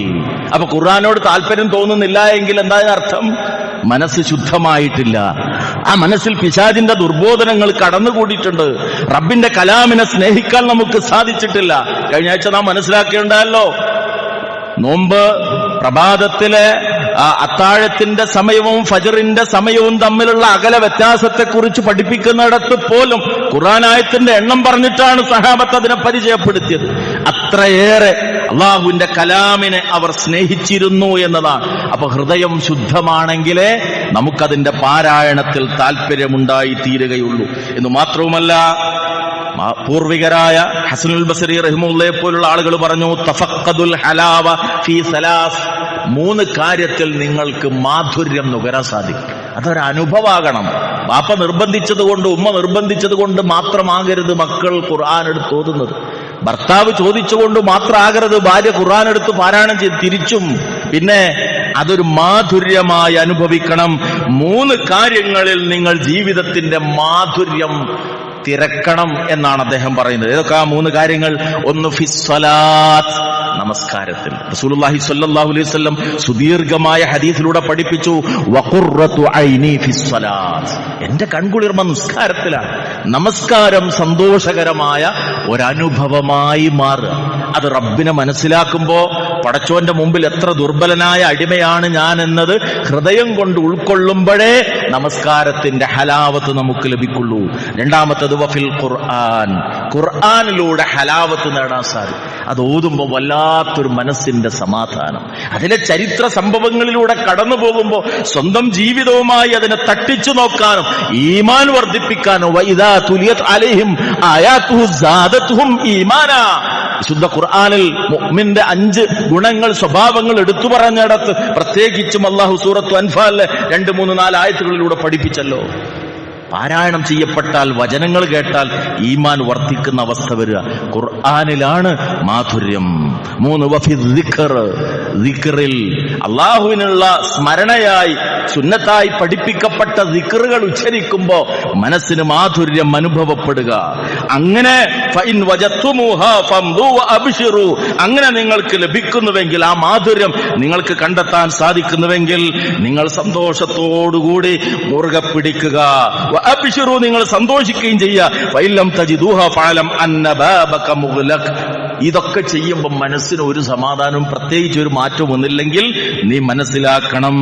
അപ്പൊ ഖുർആനോട് താല്പര്യം തോന്നുന്നില്ല എങ്കിൽ എന്താ അർത്ഥം? മനസ്സ് ശുദ്ധമായിട്ടില്ല. ആ മനസ്സിൽ പിശാചിന്റെ ദുർബോധനങ്ങൾ കടന്നുകൂടിയിട്ടുണ്ട്. റബ്ബിന്റെ കലാമിനെ സ്നേഹിക്കാൻ നമുക്ക് സാധിച്ചിട്ടില്ല. കഴിഞ്ഞ ആഴ്ച നാം മനസ്സിലാക്കിയുണ്ടല്ലോ, നോമ്പ് പ്രഭാതത്തിലെ അത്താഴത്തിന്റെ സമയവും ഫജറിന്റെ സമയവും തമ്മിലുള്ള അകല വ്യത്യാസത്തെക്കുറിച്ച് പഠിപ്പിക്കുന്നിടത്ത് പോലും ഖുർആനായത്തിന്റെ എണ്ണം പറഞ്ഞിട്ടാണ് സഹാബത്ത് അതിനെ പരിചയപ്പെടുത്തിയത്. അത്രയേറെ അള്ളാഹുവിന്റെ കലാമിനെ അവർ സ്നേഹിച്ചിരുന്നു എന്നതാണ്. അപ്പൊ ഹൃദയം ശുദ്ധമാണെങ്കിലേ നമുക്കതിന്റെ പാരായണത്തിൽ താല്പര്യമുണ്ടായി തീരുകയുള്ളൂ. എന്ന് മാത്രവുമല്ല, പൂർവികരായ ഹസനുൽ ബസരി റഹിമഹുള്ളയെ പോലുള്ള ആളുകൾ പറഞ്ഞു, തഫഖദുൽ ഹലാവ ഫീ സലാസ്. 3 കാര്യത്തിൽ നിങ്ങൾക്ക് മാധുര്യം നുകരാൻ സാധിക്കും. അതൊരു അനുഭവമാകണം. ബാപ്പ നിർബന്ധിച്ചത് കൊണ്ട്, ഉമ്മ നിർബന്ധിച്ചത് കൊണ്ട് മാത്രമാകരുത് മക്കൾ ഖുർആൻ എടുത്ത് ഓതുന്നത്. ഭർത്താവ് ചോദിച്ചുകൊണ്ട് മാത്രമാകരുത് ഭാര്യ ഖുർആൻ എടുത്ത് പാരായണം ചെയ്ത്. തിരിച്ചും. പിന്നെ അതൊരു മാധുര്യമായി അനുഭവിക്കണം. 3 കാര്യങ്ങളിൽ നിങ്ങൾ ജീവിതത്തിന്റെ മാധുര്യം തിരക്കണം എന്നാണ് അദ്ദേഹം പറയുന്നത്. ഏതൊക്കെ ആ 3 കാര്യങ്ങൾ? ഒന്ന് ഫിസ്സലാത്ത്, നമസ്കാരത്തിൽ. റസൂലുള്ളാഹി സ്വല്ലല്ലാഹു അലൈഹി വസല്ലം സുദീർഘമായ ഹദീസിലൂടെ പഠിപ്പിച്ചു, വഖുർറതു ഐനി ഫിസ്സലാത്ത്. എന്റെ കൺകുളിർമ നിസ്കാരത്തിലാണ്. നമസ്കാരം സന്തോഷകരമായ ഒരനുഭവമായി മാറുക. അത് റബ്ബിനെ മനസ്സിലാക്കുമ്പോ പടച്ചോന്റെ മുമ്പിൽ എത്ര ദുർബലനായ അടിമയാണ് ഞാൻ എന്നത് ഹൃദയം കൊണ്ട് ഉൾക്കൊള്ളുമ്പോഴേ നമസ്കാരത്തിന്റെ ഹലാവത്ത് നമുക്ക് ലഭിക്കുള്ളൂ. രണ്ടാമത്തത് വഫിൽ ഖുർആൻ, ഖുർആനിലൂടെ ഹലാവത്ത് നേടാൻ സാധിക്കും. അത് ഓതുമ്പോൾ വല്ലാത്തൊരു മനസ്സിന്റെ സമാധാനം. അതിലെ ചരിത്ര സംഭവങ്ങളിലൂടെ കടന്നു പോകുമ്പോൾ സ്വന്തം ജീവിതവുമായി അതിനെ തട്ടിച്ചു നോക്കാനും ഈമാൻ വർദ്ധിപ്പിക്കാനും വഇദാ തുലിയത് അലൈഹിം ആയാതുഹു സാദതുഹും ഈമാനാ. വിശുദ്ധ ഖുർആനിൽ മുഅ്മിന്റെ 5 ഗുണങ്ങൾ, സ്വഭാവങ്ങൾ എടുത്തു പറഞ്ഞിടത്ത് പ്രത്യേകിച്ചും അല്ലാഹു സൂറത്തു അൻഫാലിലെ 2, 3, 4 ആയത്തുകളിലൂടെ പഠിപ്പിച്ചല്ലോ. പാരായണം ചെയ്യപ്പെട്ടാൽ, വചനങ്ങൾ കേട്ടാൽ ഈമാൻ വർദ്ധിക്കുന്ന അവസ്ഥ വരിക. ഖുർആനിലാണ് മാധുര്യം. 3 വഫി ദിക്റിൽ, അള്ളാഹുവിനുള്ള സ്മരണയായി സുന്നത്തായി പഠിപ്പിക്കപ്പെട്ട ദിക്റുകൾ ഉച്ചരിക്കുമ്പോൾ മനസ്സിന് മാധുര്യം അനുഭവപ്പെടുക. അങ്ങനെ ഫഇൻ വജത്തുമുഹാ ഫംദു വഅബ്ശിറു, അങ്ങനെ നിങ്ങൾക്ക് ലഭിക്കുന്നുവെങ്കിൽ, ആ മാധുര്യം നിങ്ങൾക്ക് കണ്ടെത്താൻ സാധിക്കുന്നുവെങ്കിൽ നിങ്ങൾ സന്തോഷത്തോടുകൂടി മുറുകെ പിടിക്കുക. വഅബ്ശിറു, നിങ്ങൾ സന്തോഷിക്കുകയും ചെയ്യുക. ഫഇല്ലം തജിദൂഹാ ഫഅലം അന്ന ബാബക മുഗ്ലഖ്. ഇതൊക്കെ ചെയ്യുമ്പോൾ മനസ്സിന് ഒരു സമാധാനവും പ്രത്യേകിച്ച് ഒരു മാറ്റവും ഒന്നില്ലെങ്കിൽ നീ മനസ്സിലാക്കണം,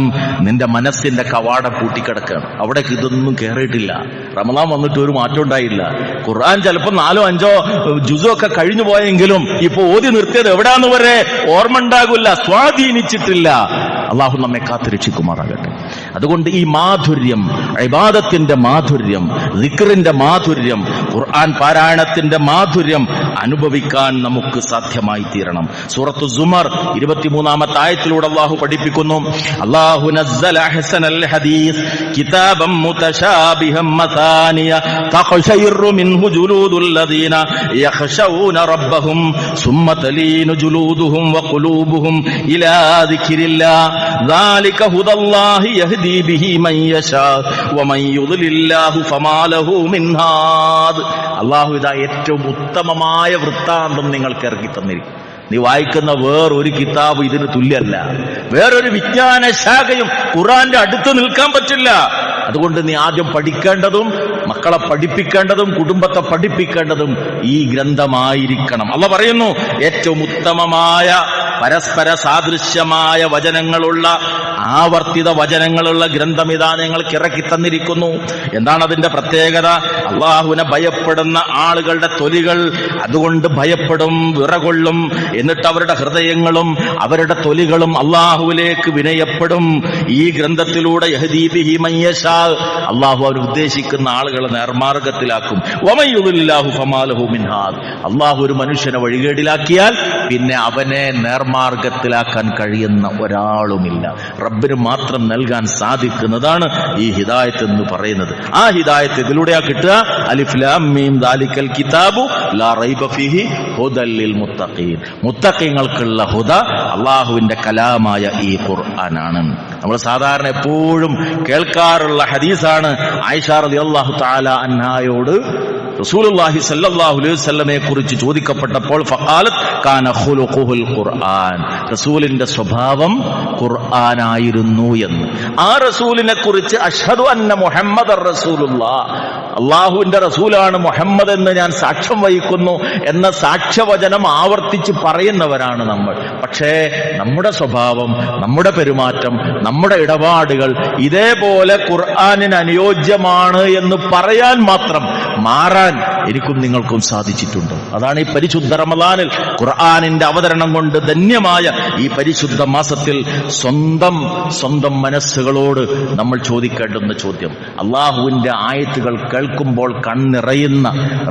നിന്റെ മനസ്സിന്റെ കവാടം പൂട്ടിക്കിടക്കുകയാണ്. അവിടേക്ക് ഇതൊന്നും കയറിയിട്ടില്ല. റമദാൻ വന്നിട്ട് ഒരു മാറ്റം ഉണ്ടായില്ല. ഖുർആൻ ചിലപ്പോൾ 4 5 ജുസോ ഒക്കെ കഴിഞ്ഞു പോയെങ്കിലും ഇപ്പൊ ഓതി നിർത്തിയത് എവിടാന്ന് വരെ ഓർമ്മ ഉണ്ടാകില്ല, സ്വാധീനിച്ചിട്ടില്ല. അള്ളാഹു നമ്മെ കാത്തുരക്ഷിക്കുമാറാകട്ടെ. അതുകൊണ്ട് ഈ മാധുര്യം, ഇബാദത്തിന്റെ മാധുര്യം, ദിക്റിന്റെ മാധുര്യം, ഖുർആൻ പാരായണത്തിന്റെ മാധുര്യം അനുഭവിക്കാൻ നമുക്ക് സാധ്യമായി തീരണം. സൂറത്തു സുമർ 23-ാമത്തെ ആയത്തിലൂടെ അള്ളാഹു പഠിപ്പിക്കുന്നു, അല്ലാഹു നസ്സല അഹ്സനൽ ഹദീസ് കിതാബൻ മുതശാബിഹൻ മസാനിയ തഖശയിറു മിൻഹു ജുലൂദുൽ ലദീന യഖശഊന റബ്ബഹും സുമ്മ തലീനു ജുലൂദുഹും വഖുലൂബുഹും ഇലാ ദിക്രില്ലാഹ് ദാലിക ഹുദല്ലാഹി യഹ്ദീ ബിഹി മൻ യശാ വമൻ യുദ്ലില്ലാഹു ഫമാ ലഹു മിൻ ഹാദ്. അള്ളാഹു ഇതാ ഏറ്റവും ഉത്തമമായ വൃത്താന്തം നിങ്ങൾക്ക് ഇറക്കി തന്നിരിക്കും. നീ വായിക്കുന്ന വേറൊരു കിതാബ് ഇതിന് തുല്യമല്ല. വേറൊരു വിജ്ഞാന ശാഖയും ഖുർആന്റെ അടുത്ത് നിൽക്കാൻ പറ്റില്ല. അതുകൊണ്ട് നീ ആദ്യം പഠിക്കേണ്ടതും, മക്കളെ പഠിപ്പിക്കേണ്ടതും, കുടുംബത്തെ പഠിപ്പിക്കേണ്ടതും ഈ ഗ്രന്ഥമായിരിക്കണം. അള്ളാഹു പറയുന്നു, ഏറ്റവും ഉത്തമമായ പരസ്പര സാദൃശ്യമായ വചനങ്ങളുള്ള, ആവർത്തിത വചനങ്ങളുള്ള ഗ്രന്ഥം ഇതാ നിങ്ങൾക്ക് ഇറക്കി തന്നിരിക്കുന്നു. എന്താണ് അതിന്റെ പ്രത്യേകത? അള്ളാഹുവിനെ ഭയപ്പെടുന്ന ആളുകളുടെ തൊലികൾ അതുകൊണ്ട് ഭയപ്പെടും, വിറകൊള്ളും. എന്നിട്ട് അവരുടെ ഹൃദയങ്ങളും അവരുടെ തൊലികളും അള്ളാഹുവിലേക്ക് വിനയപ്പെടും. ഈ ഗ്രന്ഥത്തിലൂടെ യഹ്ദീ ബിഹി മൻ യശാ, അള്ളാഹു അവർ ഉദ്ദേശിക്കുന്ന ആളുകളെ നേർമാർഗത്തിലാക്കും. വമൻ യുദ്ലില്ലാഹു ഫമാ ലഹു മിൻ ഹാദ്. അള്ളാഹു ഒരു മനുഷ്യനെ വഴികേടിലാക്കിയാൽ പിന്നെ അവനെ നേർമാർഗത്തിലാക്കാൻ കഴിയുന്ന ഒരാളുമില്ല. റബ്ബിന് മാത്രം നൽകാൻ സാധിക്കുന്നതാണ് ഈ ഹിദായത്ത് എന്ന് പറയുന്നത്. ആ ഹിദായത്ത് ഇതിലൂടെയാ കിട്ടുക. അലിഫ് ലാം മീം ദാലിക്കൽ കിതാബു ലാ റൈബ ഫീഹി ഹുദൽ ലിൽ മുത്തഖീൻ. മുത്തഖീങ്ങൾക്കുള്ള ഹുദ അള്ളാഹുവിന്റെ കലാമായ ഈ ഖുർആനാണ്. നമ്മൾ സാധാരണ എപ്പോഴും കേൾക്കാറുള്ള ഹദീസാണ്. ആയിഷ റളിയല്ലാഹു തആല അൻഹായോട് റസൂലുള്ളാഹി സ്വല്ലല്ലാഹു അലൈഹി വസല്ലമയെ കുറിച്ച് ചോദിക്കപ്പെട്ടപ്പോൾ ഫഖാലത് കാന ഖുലുഖുൽ ഖുർആൻ, റസൂലിന്റെ സ്വഭാവം ഖുർആനായിരുന്നു എന്ന്. ആ റസൂലിനെ കുറിച്ച് അഷ്ഹദു അന്ന മുഹമ്മദർ റസൂലുള്ളാഹ്, അള്ളാഹുവിന്റെ റസൂലാണ് മുഹമ്മദ് എന്ന് ഞാൻ സാക്ഷ്യം വഹിക്കുന്നു എന്ന സാക്ഷ്യവചനം ആവർത്തിച്ച് പറയുന്നവരാണ് നമ്മൾ. പക്ഷേ നമ്മുടെ സ്വഭാവം, നമ്മുടെ പെരുമാറ്റം, നമ്മുടെ ഇടപാടുകൾ ഇതേപോലെ ഖുർആനിന് അനുയോജ്യമാണ് എന്ന് പറയാൻ മാത്രം മാറാൻ എനിക്കും നിങ്ങൾക്കും സാധിച്ചിട്ടുണ്ട്. അതാണ് ഈ പരിശുദ്ധ റമദാനിൽ ഖുർആനിന്റെ അവതരണം കൊണ്ട് ധന്യമായ ഈ പരിശുദ്ധ മാസത്തിൽ സ്വന്തം മനസ്സുകളോട് നമ്മൾ ചോദിക്കേണ്ടുന്ന ചോദ്യം. അള്ളാഹുവിന്റെ ആയത്തുകൾ കേൾക്കുമ്പോൾ കണ്ണിറയുന്ന,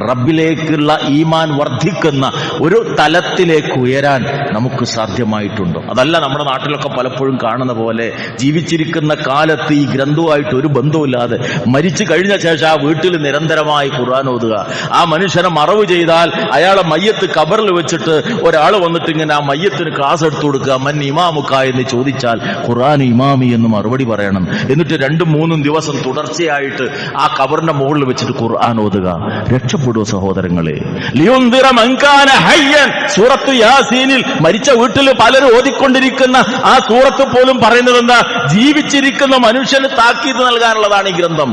റബ്ബിലേക്കുള്ള ഈമാൻ വർദ്ധിക്കുന്ന ഒരു തലത്തിലേക്ക് ഉയരാൻ നമുക്ക് സാധ്യമായിട്ടുണ്ടോ? അതല്ല നമ്മുടെ നാട്ടിലൊക്കെ പലപ്പോഴും കാണുന്ന പോലെ ജീവിച്ചിരിക്കുന്ന കാലത്ത് ഈ ഗ്രന്ഥവുമായിട്ട് ഒരു ബന്ധവുമില്ലാതെ മരിച്ചു കഴിഞ്ഞ ശേഷം ആ വീട്ടിൽ നിരന്തരമായി ഖുർആൻ ഓതുക. ആ മനുഷ്യനെ മറവ് ചെയ്താൽ അയാളെ മയ്യത്ത് കബറിൽ വെച്ചിട്ട് ഒരാൾ വന്നിട്ട് ഇങ്ങനെ ആ മയ്യത്തിന് ക്ലാസ് എടുത്തു കൊടുക്കുക. മൻ ഇമാമുക്ക എന്ന് ചോദിച്ചാൽ ഖുർആൻ ഇമാമി എന്ന് മറുപടി പറയണം. എന്നിട്ട് 2-3 ദിവസം തുടർച്ചയായിട്ട് ആ കബറിന്റെ മുകളിൽ വെച്ചിട്ട് ഖുർആൻ ഓതുക. രക്ഷപ്പെടുക സഹോദരങ്ങളെ. ലിയുൻദിറ മൻ കാന ഹയ്യൻ, സൂറത്ത് യാസീനിൽ മരിച്ച വീട്ടിൽ പലരും ഓതിക്കൊണ്ടിരിക്കുന്ന ആ സൂറത്ത് പോലും പറയുന്നത് എന്താ? ജീവിച്ചിരിക്കുന്ന മനുഷ്യന് താക്കീത് നൽകാനുള്ളതാണ് ഈ ഗ്രന്ഥം.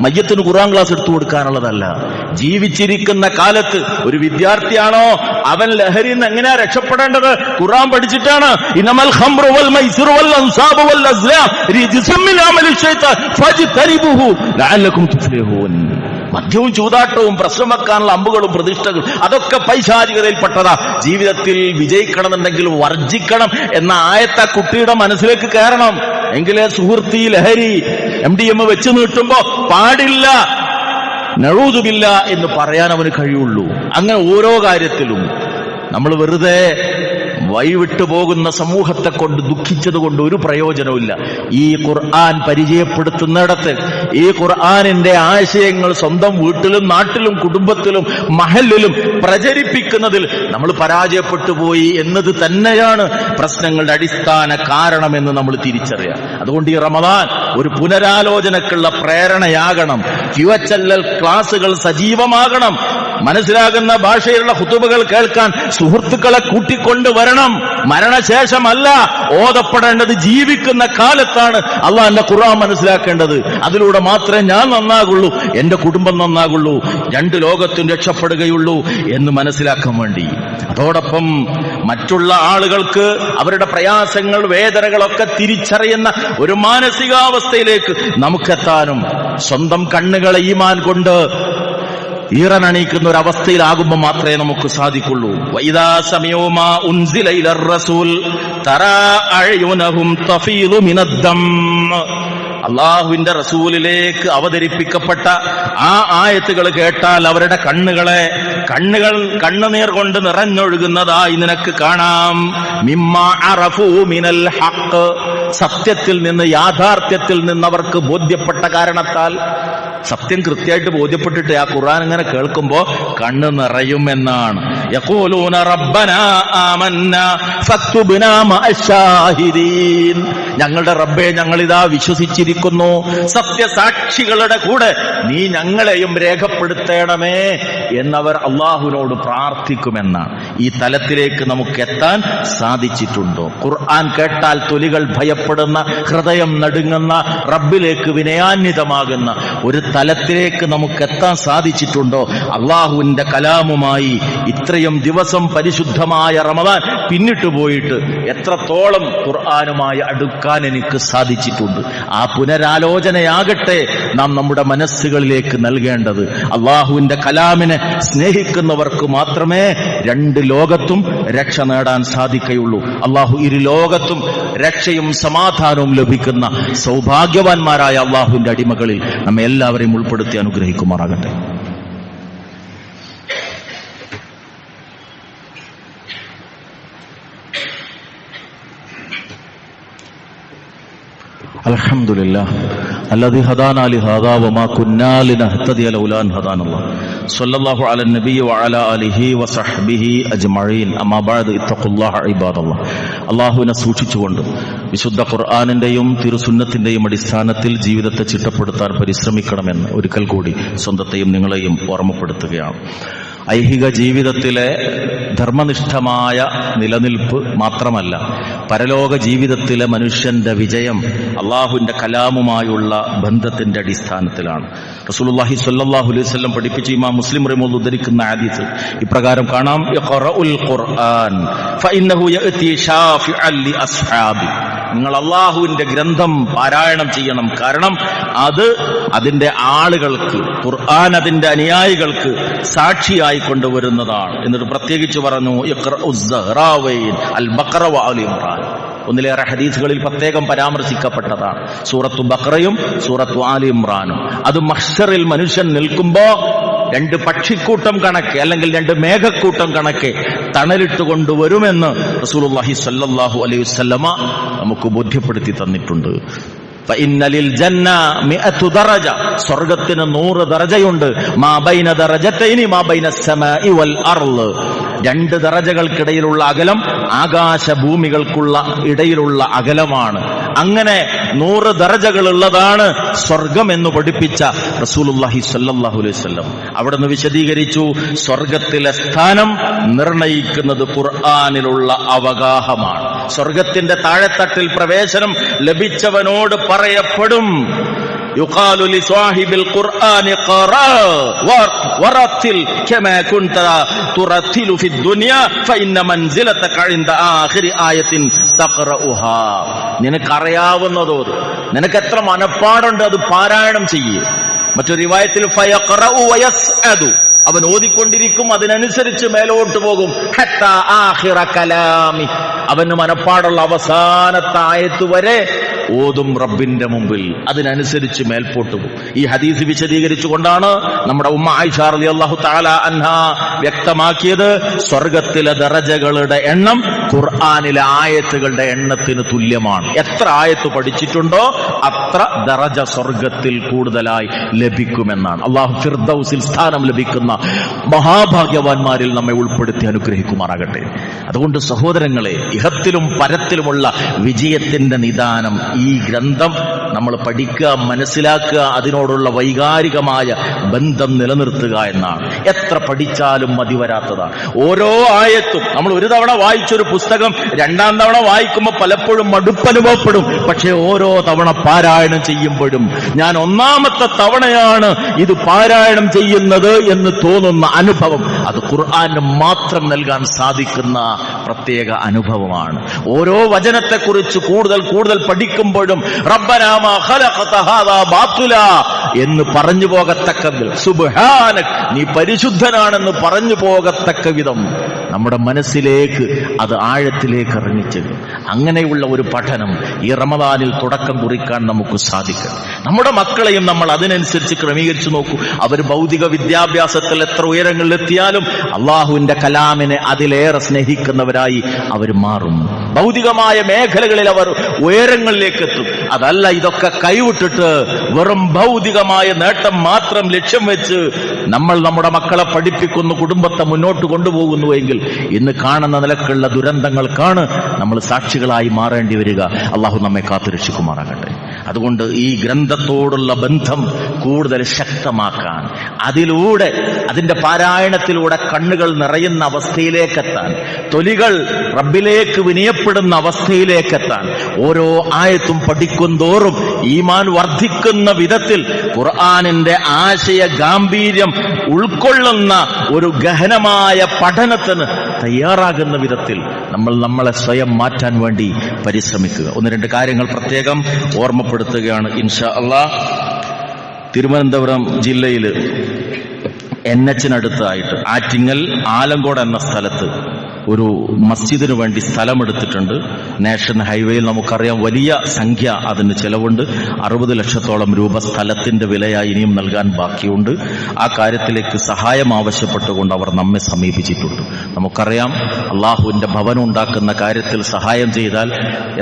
മയ്യത്തിന് ഖുർആൻ ക്ലാസ് എടുത്തു കൊടുക്കാനുള്ളതല്ല. ജീവിച്ചിരിക്കുന്ന കാലത്ത് ഒരു വിദ്യാർത്ഥിയാണോ അവൻ ലഹരിയിൽ നിന്ന് എങ്ങനെയാ രക്ഷപ്പെടേണ്ടത്? ഖുർആൻ പഠിച്ചിട്ടാണ്. ഇന്നമൽ ഖംറു വൽ മൈസിറു വൽ അൻസാബു വൽ അസ്ലാം റിജ്സും മിൻ അമലി ശൈത്താൻ ഫജ്തനിബുഹു ലഅല്ലകും തുഫ്ലിഹൂൻ. മദ്യവും ചൂതാട്ടവും പ്രശ്നം വെക്കാനുള്ള അമ്പുകളും പ്രതിഷ്ഠകളും അതൊക്കെ പൈശാചികതയിൽപ്പെട്ടതാ. ജീവിതത്തിൽ വിജയിക്കണമെന്നുണ്ടെങ്കിൽ വർജിക്കണം എന്ന ആയത്ത കുട്ടിയുടെ മനസ്സിലേക്ക് കയറണം. എങ്കിലേ സുഹൃത്തി ലഹരി MDMA വെച്ച് നീട്ടുമ്പോ പാടില്ല, നഊദുബില്ല എന്ന് പറയാൻ അവന് കഴിയുള്ളൂ. അങ്ങനെ ഓരോ കാര്യത്തിലും നമ്മൾ വെറുതെ വഴിവിട്ടു പോകുന്ന സമൂഹത്തെ കൊണ്ട് ദുഃഖിച്ചത് കൊണ്ട് ഒരു പ്രയോജനവുമില്ല. ഈ ഖുർആൻ പരിചയപ്പെടുത്തുന്നിടത്ത് ഈ ഖുർആനിന്റെ ആശയങ്ങൾ സ്വന്തം വീട്ടിലും നാട്ടിലും കുടുംബത്തിലും മഹല്ലിലും പ്രചരിപ്പിക്കുന്നതിൽ നമ്മൾ പരാജയപ്പെട്ടു പോയി എന്നത് തന്നെയാണ് പ്രശ്നങ്ങളുടെ അടിസ്ഥാന കാരണമെന്ന് നമ്മൾ തിരിച്ചറിയാം. അതുകൊണ്ട് ഈ റമദാൻ ഒരു പുനരാലോചനക്കുള്ള പ്രേരണയാകണം. QHLL ക്ലാസുകൾ സജീവമാകണം. മനസ്സിലാകുന്ന ഭാഷയിലുള്ള ഖുതുബകൾ കേൾക്കാൻ സുഹൃത്തുക്കളെ കൂട്ടിക്കൊണ്ടുവരണം. മരണശേഷമല്ല ഓതപ്പെടേണ്ടത്, ജീവിക്കുന്ന കാലത്താണ് അള്ളാഹുവിന്റെ ഖുർആൻ മനസ്സിലാക്കേണ്ടത്. അതിലൂടെ മാത്രമേ ഞാൻ നന്നാകുള്ളൂ, എന്റെ കുടുംബം നന്നാകുള്ളൂ, രണ്ട് ലോകത്തും രക്ഷപ്പെടുകയുള്ളൂ എന്ന് മനസ്സിലാക്കാൻ വേണ്ടി. അതോടൊപ്പം മറ്റുള്ള ആളുകൾക്ക് അവരുടെ പ്രയാസങ്ങൾ വേദനകളൊക്കെ തിരിച്ചറിയുന്ന ഒരു മാനസികാവസ്ഥയിലേക്ക് നമുക്കെത്താനും സ്വന്തം കണ്ണുകളെ ഈമാൻ കൊണ്ട് ഈറനണിയിക്കുന്ന ഒരു അവസ്ഥയിലാകുമ്പോൾ മാത്രമേ നമുക്ക് സാധിക്കുള്ളൂ. വൈദാ സമീഉ മാ ഉൻസില ഇലർ റസൂൽ തറാ അഅ്യുനഹും തഫീദു മിനദ്ദം. അള്ളാഹുവിന്റെ റസൂലിലേക്ക് അവതരിപ്പിക്കപ്പെട്ട ആ ആയത്തുകൾ കേട്ടാൽ അവരുടെ കണ്ണുകൾ കണ്ണുനീർ കൊണ്ട് നിറഞ്ഞൊഴുകുന്നതായി നിനക്ക് കാണാം. മിമ്മാ അറഫൂ മിനൽ ഹഖ്, സത്യത്തിൽ നിന്ന് യാഥാർത്ഥ്യത്തിൽ നിന്ന് അവർക്ക് ബോധ്യപ്പെട്ട കാരണത്താൽ. സത്യം കൃത്യമായിട്ട് ബോധ്യപ്പെട്ടിട്ട് ആ ഖുർആൻ ഇങ്ങനെ കേൾക്കുമ്പോ കണ്ണ് നിറയുമെന്നാണ്. യഖൂലൂന റബ്ബനാ ആമന്നാ ഫക്തുബ്നാ മഅശ്ശാഹിദീൻ. ഞങ്ങളുടെ റബ്ബേ, ഞങ്ങളിതാ വിശ്വസിച്ചിരിക്കുന്നു, സത്യസാക്ഷികളുടെ കൂടെ നീ ഞങ്ങളെയും രേഖപ്പെടുത്തേണമേ എന്നവർ അള്ളാഹുവിനോട് പ്രാർത്ഥിക്കുമെന്നാണ്. ഈ തലത്തിലേക്ക് നമുക്ക് എത്താൻ സാധിച്ചിട്ടുണ്ടോ? ഖുർആൻ കേട്ടാൽ തൊലികൾ ഭയപ്പെടുന്ന, ഹൃദയം നടുങ്ങുന്ന, റബ്ബിലേക്ക് വിനയാന്വിതമാകുന്ന ഒരു തലത്തിലേക്ക് നമുക്ക് എത്താൻ സാധിച്ചിട്ടുണ്ടോ? അള്ളാഹുവിന്റെ കലാമുമായി ഇത്രയും ദിവസം പരിശുദ്ധമായ റമദാൻ പിന്നിട്ടു പോയിട്ട് എത്രത്തോളം ഖുർആനുമായി അടുക്കാൻ എനിക്ക് സാധിച്ചിട്ടുണ്ട്? ആ പുനരാലോചനയാകട്ടെ നാം നമ്മുടെ മനസ്സുകളിലേക്ക് നൽകേണ്ടത്. അള്ളാഹുവിന്റെ കലാമിനെ സ്നേഹിക്കുന്നവർക്ക് മാത്രമേ രണ്ട് ലോകത്തും രക്ഷ നേടാൻ സാധിക്കുകയുള്ളൂ. അള്ളാഹു ഇരു ലോകത്തും രക്ഷയും സമാധാനവും ലഭിക്കുന്ന സൗഭാഗ്യവാന്മാരായ അള്ളാഹുവിന്റെ അടിമകളിൽ നമ്മെ എല്ലാവരെയും ഉൾപ്പെടുത്തി അനുഗ്രഹിക്കുമാറാകട്ടെ. അൽഹംദുലില്ലാഹ് അല്ലദീ ഹദാനാ ലിഹാദാ വമാ കുന്നാ ലിനഹ്തദിയ ലൗലാ അൻ ഹദാനല്ലാഹ്. സ്വല്ലല്ലാഹു അലാ നബിയ്യി വഅലാ ആലിഹി വസഹ്ബിഹി അജ്മഈൻ. അമ്മാ ബഅദ് ഇത്തഖുല്ലാഹ ഇബാദല്ലാഹ്. അല്ലാഹുവിനെ സൂക്ഷിച്ചുകൊണ്ട് വിശുദ്ധ ഖുർആനിന്റെയും തിരുസുന്നത്തിന്റെയും അടിസ്ഥാനത്തിൽ ജീവിതത്തെ ചിട്ടപ്പെടുത്താൻ പരിശ്രമിക്കണമെന്ന് ഒരിക്കൽ കൂടി സ്വന്തത്തെയും നിങ്ങളെയും ഓർമ്മപ്പെടുത്തുകയാണ്. ഐഹിക ജീവിതത്തിലെ ധർമ്മനിഷ്ഠമായ നിലനിൽപ്പ് മാത്രമല്ല, പരലോക ജീവിതത്തിലെ മനുഷ്യന്റെ വിജയം അള്ളാഹുവിന്റെ കലാമുമായുള്ള ബന്ധത്തിന്റെ അടിസ്ഥാനത്തിലാണ്. റസൂലുള്ളാഹി സ്വല്ലല്ലാഹു അലൈഹി വസല്ലം പഠിപ്പിച്ച ഇമാം മുസ്ലിം റഹിമഹുല്ലാഹ് ഉദ്ധരിക്കുന്ന ഹദീസ് ഇപ്രകാരം കാണാം: ഇഖ്റഉൽ ഖുർആൻ ഫഇന്നഹു യഅതി ഷാഫിഅൻ ലി അസ്ഹാബി. നിങ്ങൾ അള്ളാഹുവിന്റെ ഗ്രന്ഥം പാരായണം ചെയ്യണം. കാരണം അത് അതിന്റെ ആളുകൾക്ക്, ഖുർആൻ അതിന്റെ അനുയായികൾക്ക് സാക്ഷിയായി കൊണ്ടുവരുന്നതാണ്. എന്നിട്ട് പ്രത്യേകിച്ച് പറഞ്ഞു ഇഖ്റഉസ്സഹ്റാവൈൻ അൽ ബഖറ വ ആലി ഇംറാൻ. ഒന്നിലേറെ ഹദീസുകളിൽ പ്രത്യേകം പരാമർശിക്കപ്പെട്ടതാണ് സൂറത്തു ബഖറയും സൂറത്തു ആലി ഇംറാനും. അത് മഹ്ശറിൽ മനുഷ്യൻ നിൽക്കുമ്പോ രണ്ട് പക്ഷിക്കൂട്ടം കണക്കെ അല്ലെങ്കിൽ രണ്ട് മേഘക്കൂട്ടം കണക്കെ തണലിട്ട് കൊണ്ടുവരുമെന്ന് റസൂലുള്ളാഹി സ്വല്ലല്ലാഹു അലൈഹി വസല്ലമ നമുക്ക് ബോധ്യപ്പെടുത്തി തന്നിട്ടുണ്ട്. ഫഇന്നലിൽ ജന്ന 100 ദറജ, സ്വർഗ്ഗത്തിന് 100 ദറജയുണ്ട്. മാ ബൈന ദറജതൈനി മാ ബൈന അസ്സമാഇ വൽ അർള്. രണ്ട് ദറജകൾക്കിടയിലുള്ള അകലം ആകാശഭൂമികൾക്കുള്ള ഇടയിലുള്ള അകലമാണ്. അങ്ങനെ 100 ദറജകളുള്ളതാണ് സ്വർഗം എന്ന് പഠിപ്പിച്ച റസൂലുള്ളാഹി സ്വല്ലല്ലാഹു അലൈഹി വസല്ലം അവിടുന്ന് വിശദീകരിച്ചു, സ്വർഗത്തിലെ സ്ഥാനം നിർണയിക്കുന്നത് ഖുർആനിലുള്ള അവഗാഹമാണ്. സ്വർഗത്തിന്റെ താഴെത്തട്ടിൽ പ്രവേശനം ലഭിച്ചവനോട് പറയപ്പെടും, യുഖാലു ലിസ്വാഹിബിൽ ഖുർആനി ഖറാ വറത്തിൽ കമാ കുൻത തുറത്തിലു ഫിദ് ദുനിയ ഫഇന്ന മൻസിലതക ഇൻദ ആഖിരി ആയത്തിൻ തഖറഉഹാ. നിനക്കറിയാവുന്നതോട്, നിനക്ക് എത്ര മനപ്പാടുണ്ട് അത് പാരായണം ചെയ്യേ. മറ്റൊരു റിവായത്തിൽ ഫയഖറഉ വയസ്അദു, അവൻ ഓതിക്കൊണ്ടിരിക്കും, അതിനനുസരിച്ച് മേലോട്ട് പോകും. ഹത്താ ആഖിറ കലാമി, അവന് മനപ്പാടുള്ള അവസാനത്തെ ആയത്ത് വരെ ഓതും റബ്ബിന്റെ മുമ്പിൽ, അതിനനുസരിച്ച് മേൽപോട്ട് പോകും. ഈ ഹദീസ് വിശദീകരിച്ചുകൊണ്ടാണ് നമ്മുടെ ഉമ്മ ആയിഷ റളിയല്ലാഹു തആല അൻഹാ വ്യക്തമാക്കിയത്, സ്വർഗത്തിലെ ദറജകളുടെ എണ്ണം ഖുർആനിലെ ആയത്തുകളുടെ എണ്ണത്തിന് തുല്യമാണ്. എത്ര ആയത്ത് പഠിച്ചിട്ടുണ്ടോ അത്ര ദറജ സ്വർഗത്തിൽ കൂടുതലായി ലഭിക്കുമെന്നാണ്. അള്ളാഹു ഫിർദൗസിൽ സ്ഥാനം ലഭിക്കുന്ന മഹാഭാഗ്യവാന്മാരിൽ നമ്മെ ഉൾപ്പെടുത്തി അനുഗ്രഹിക്കുമാറാകട്ടെ. അതുകൊണ്ട് സഹോദരങ്ങളെ, ഇഹത്തിലും പരത്തിലുമുള്ള വിജയത്തിന്റെ നിദാനം ഈ ഗ്രന്ഥം നമ്മൾ പഠിക്കുക, മനസ്സിലാക്കുക, അതിനോടുള്ള വൈകാരികമായ ബന്ധം നിലനിർത്തുക എന്നാണ്. എത്ര പഠിച്ചാലും മതി വരാത്തതാണ്. ഓരോ ആയത്തും നമ്മൾ ഒരു തവണ വായിച്ചൊരു പുസ്തകം രണ്ടാം തവണ വായിക്കുമ്പോൾ പലപ്പോഴും മടുപ്പനുഭവപ്പെടും. പക്ഷെ ഓരോ തവണ പാരായണം ചെയ്യുമ്പോഴും ഞാൻ ഒന്നാമത്തെ തവണയാണ് ഇത് പാരായണം ചെയ്യുന്നത് എന്ന് തോന്നുന്ന അനുഭവം അത് ഖുർആന് മാത്രം നൽകാൻ സാധിക്കുന്ന പ്രത്യേക അനുഭവമാണ്. ഓരോ വചനത്തെക്കുറിച്ച് കൂടുതൽ കൂടുതൽ പഠിക്കുമ്പോഴും റബ്ബനാ മാ ഖലഖത ഹാദാ ബാത്തിലാ എന്ന് പറഞ്ഞു പോകത്തക്ക വിധം, സുബ്ഹാനക് നീ പരിശുദ്ധനാണെന്ന് പറഞ്ഞു പോകത്തക്ക വിധം നമ്മുടെ മനസ്സിലേക്ക് അത് ആഴത്തിലേക്ക് ഇറങ്ങിച്ചത്. അങ്ങനെയുള്ള ഒരു പഠനം ഈ റമദാനിൽ തുടക്കം കുറിക്കാൻ നമുക്ക് സാധിക്കും. നമ്മുടെ മക്കളെയും നമ്മൾ അതിനനുസരിച്ച് ക്രമീകരിച്ചു നോക്കൂ. അവർ ഭൗതിക വിദ്യാഭ്യാസത്തിൽ എത്ര ഉയരങ്ങളിലെത്തിയാലും അള്ളാഹുവിന്റെ കലാമിനെ അതിലേറെ സ്നേഹിക്കുന്നവരായി അവർ മാറും. ഭൗതികമായ മേഖലകളിൽ അവർ ഉയരങ്ങളിലേക്ക് എത്തും. അതല്ല ഇതൊക്കെ കൈവിട്ടിട്ട് വെറും ഭൗതികമായ നേട്ടം മാത്രം ലക്ഷ്യം വെച്ച് നമ്മൾ നമ്മുടെ മക്കളെ പഠിപ്പിക്കുന്നു, കുടുംബത്തെ മുന്നോട്ട് കൊണ്ടുപോകുന്നുവെങ്കിൽ ഇന്ന് കാണുന്ന നിലക്കുള്ള ദുരന്തങ്ങൾക്കാണ് നമ്മൾ സാക്ഷികളായി മാറേണ്ടി വരിക. അള്ളാഹു നമ്മെ കാത്തുരക്ഷിക്കുമാറാകട്ടെ. അതുകൊണ്ട് ഈ ഗ്രന്ഥത്തോടുള്ള ബന്ധം കൂടുതൽ ശക്തമാക്കാൻ, അതിലൂടെ അതിന്റെ പാരായണത്തിലൂടെ കണ്ണുകൾ നിറയുന്ന അവസ്ഥയിലേക്കെത്താൻ, തൊലികൾ റബ്ബിലേക്ക് വിനയപ്പെടുന്ന അവസ്ഥയിലേക്കെത്താൻ, ഓരോ ആയത്തും പഠിക്കും തോറും ഈമാൻ വർദ്ധിക്കുന്ന വിധത്തിൽ ഖുർആനിന്റെ ആശയ ഗാംഭീര്യം ഉൾക്കൊള്ളുന്ന ഒരു ഗഹനമായ പഠനത്തിന് തയ്യാറാകുന്ന വിധത്തിൽ നമ്മളെ സ്വയം മാറ്റാൻ വേണ്ടി പരിശ്രമിക്കുക. ഒന്ന് രണ്ട് കാര്യങ്ങൾ പ്രത്യേകം ഓർമ്മപ്പെടുത്തുകയാണ് ഇൻഷാ അല്ലാഹ്. തിരുവനന്തപുരം ജില്ലയിൽ NH-നടുത്തായിട്ട് ആറ്റിങ്ങൽ ആലങ്കോട് എന്ന സ്ഥലത്ത് ഒരു മസ്ജിദിന് വേണ്ടി സ്ഥലമെടുത്തിട്ടുണ്ട്. നാഷണൽ ഹൈവേയിൽ നമുക്കറിയാം വലിയ സംഖ്യ അതിന് ചെലവുണ്ട്. 60 ലക്ഷത്തോളം രൂപ സ്ഥലത്തിന്റെ വിലയായി ഇനിയും നൽകാൻ ബാക്കിയുണ്ട്. ആ കാര്യത്തിലേക്ക് സഹായം ആവശ്യപ്പെട്ടുകൊണ്ട് അവർ നമ്മെ സമീപിച്ചിട്ടുണ്ട്. നമുക്കറിയാം അള്ളാഹുവിന്റെ ഭവനം ഉണ്ടാക്കുന്ന കാര്യത്തിൽ സഹായം ചെയ്താൽ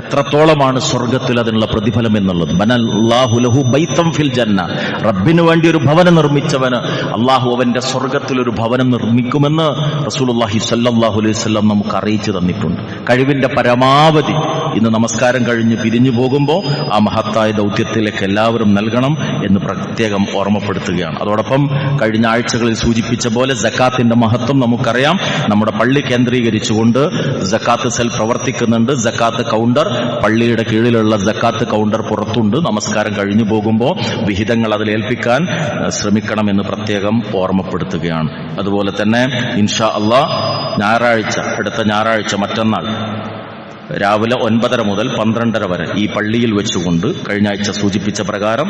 എത്രത്തോളമാണ് സ്വർഗത്തിൽ അതിനുള്ള പ്രതിഫലം എന്നുള്ളത്. ബനല്ലാഹു ലഹു ബൈതൻ ഫിൽ ജന്ന, റബ്ബിന് വേണ്ടി ഒരു ഭവനം നിർമ്മിച്ചവന് അള്ളാഹു അവന്റെ സ്വർഗത്തിൽ ഒരു ഭവനം നിർമ്മിക്കുമെന്ന് റസൂലുള്ളാഹി സ്വല്ലല്ലാഹു അലൈഹി വസല്ലം നമുക്ക് അറിയിച്ചു തന്നിട്ടുണ്ട്. കഴിവിന്റെ പരമാവധി ഇന്ന് നമസ്കാരം കഴിഞ്ഞ് പിരിഞ്ഞു പോകുമ്പോൾ ആ മഹത്തായ ദൗത്യത്തിലേക്ക് എല്ലാവരും നൽകണം എന്ന് പ്രത്യേകം ഓർമ്മപ്പെടുത്തുകയാണ്. അതോടൊപ്പം കഴിഞ്ഞ ആഴ്ചകളിൽ സൂചിപ്പിച്ച പോലെ സക്കാത്തിന്റെ മഹത്വം നമുക്കറിയാം. നമ്മുടെ പള്ളി കേന്ദ്രീകരിച്ചുകൊണ്ട് സക്കാത്ത് സെൽ പ്രവർത്തിക്കുന്നുണ്ട്. സക്കാത്ത് കൗണ്ടർ, പള്ളിയുടെ കീഴിലുള്ള സക്കാത്ത് കൗണ്ടർ പുറത്തുണ്ട്. നമസ്കാരം കഴിഞ്ഞു പോകുമ്പോൾ വിഹിതങ്ങൾ അതിലേൽപ്പിക്കാൻ ശ്രമിക്കണമെന്ന് പ്രത്യേകം ഓർമ്മപ്പെടുത്തുകയാണ്. അതുപോലെ തന്നെ ഇൻഷാ അല്ലാഹ് ഞായറാഴ്ച, അടുത്ത ഞായറാഴ്ച മറ്റന്നാൾ രാവിലെ 9:30 മുതൽ 12:30 വരെ ഈ പള്ളിയിൽ വെച്ചുകൊണ്ട് കഴിഞ്ഞ ആഴ്ച സൂചിപ്പിച്ച പ്രകാരം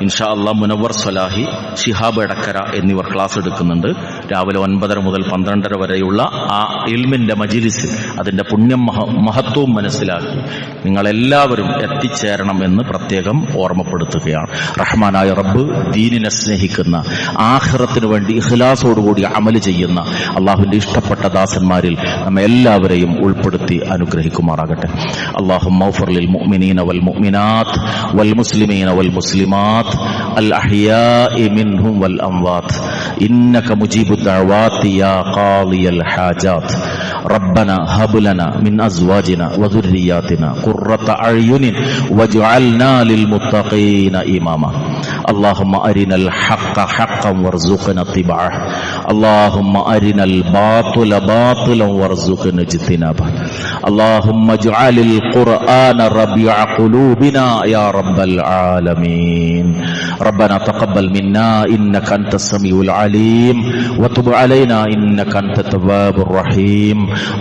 ഇൻഷാ അല്ലാഹ് മുനവ്വർ സ്വലാഹി, ശിഹാബ് എടക്കര എന്നിവർ ക്ലാസ് എടുക്കുന്നുണ്ട്. രാവിലെ 9:30 മുതൽ 12:30 വരെയുള്ള ആ ഇൽമിന്റെ മജ്ലിസ്, അതിന്റെ പുണ്യം മഹത്വവും മനസ്സിലാക്കി നിങ്ങളെല്ലാവരും എത്തിച്ചേരണം എന്ന് പ്രത്യേകം ഓർമ്മപ്പെടുത്തുകയാണ്. റഹ്മാനായ റബ്ബ് ദീനിനെ സ്നേഹിക്കുന്ന, ആഖിറത്തിന് വേണ്ടി ഇഖ്ലാസോടുകൂടി അമല് ചെയ്യുന്ന അള്ളാഹുവിന്റെ ഇഷ്ടപ്പെട്ട ദാസന്മാരിൽ നമ്മെ എല്ലാവരെയും ഉൾപ്പെടുത്തി അനുഗ്രഹിക്കുമാറാകട്ടെ. اللهم اغفر للمؤمنين والمؤمنات والمسلمين والمسلمات الأحياء منهم والأموات إنك مجيب الدعوات يا قاضي الحاجات. ربنا هب لنا من أزواجنا وذرياتنا قرة أعين واجعلنا للمتقين إماما. اللهم أرنا الحق حقا وارزقنا اتباعه. اللهم أرنا الباطل باطلا وارزقنا اجتنابه. اللهم اجعل القرآن ربيع قلوبنا يا رب العالمين. ربنا تقبل منا إنك أنت السميع العليم وتب علينا إنك أنت التواب الرحيم.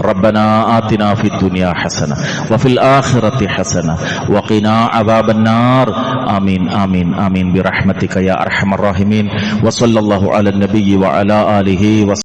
ربنا آتنا في الدنيا حسنة وفي الآخرة حسنة وقنا عذاب النار. آمين آمين آمين برحمتك يا أرحم الراحمين. وصلى الله على النبي وعلى آله وصحبه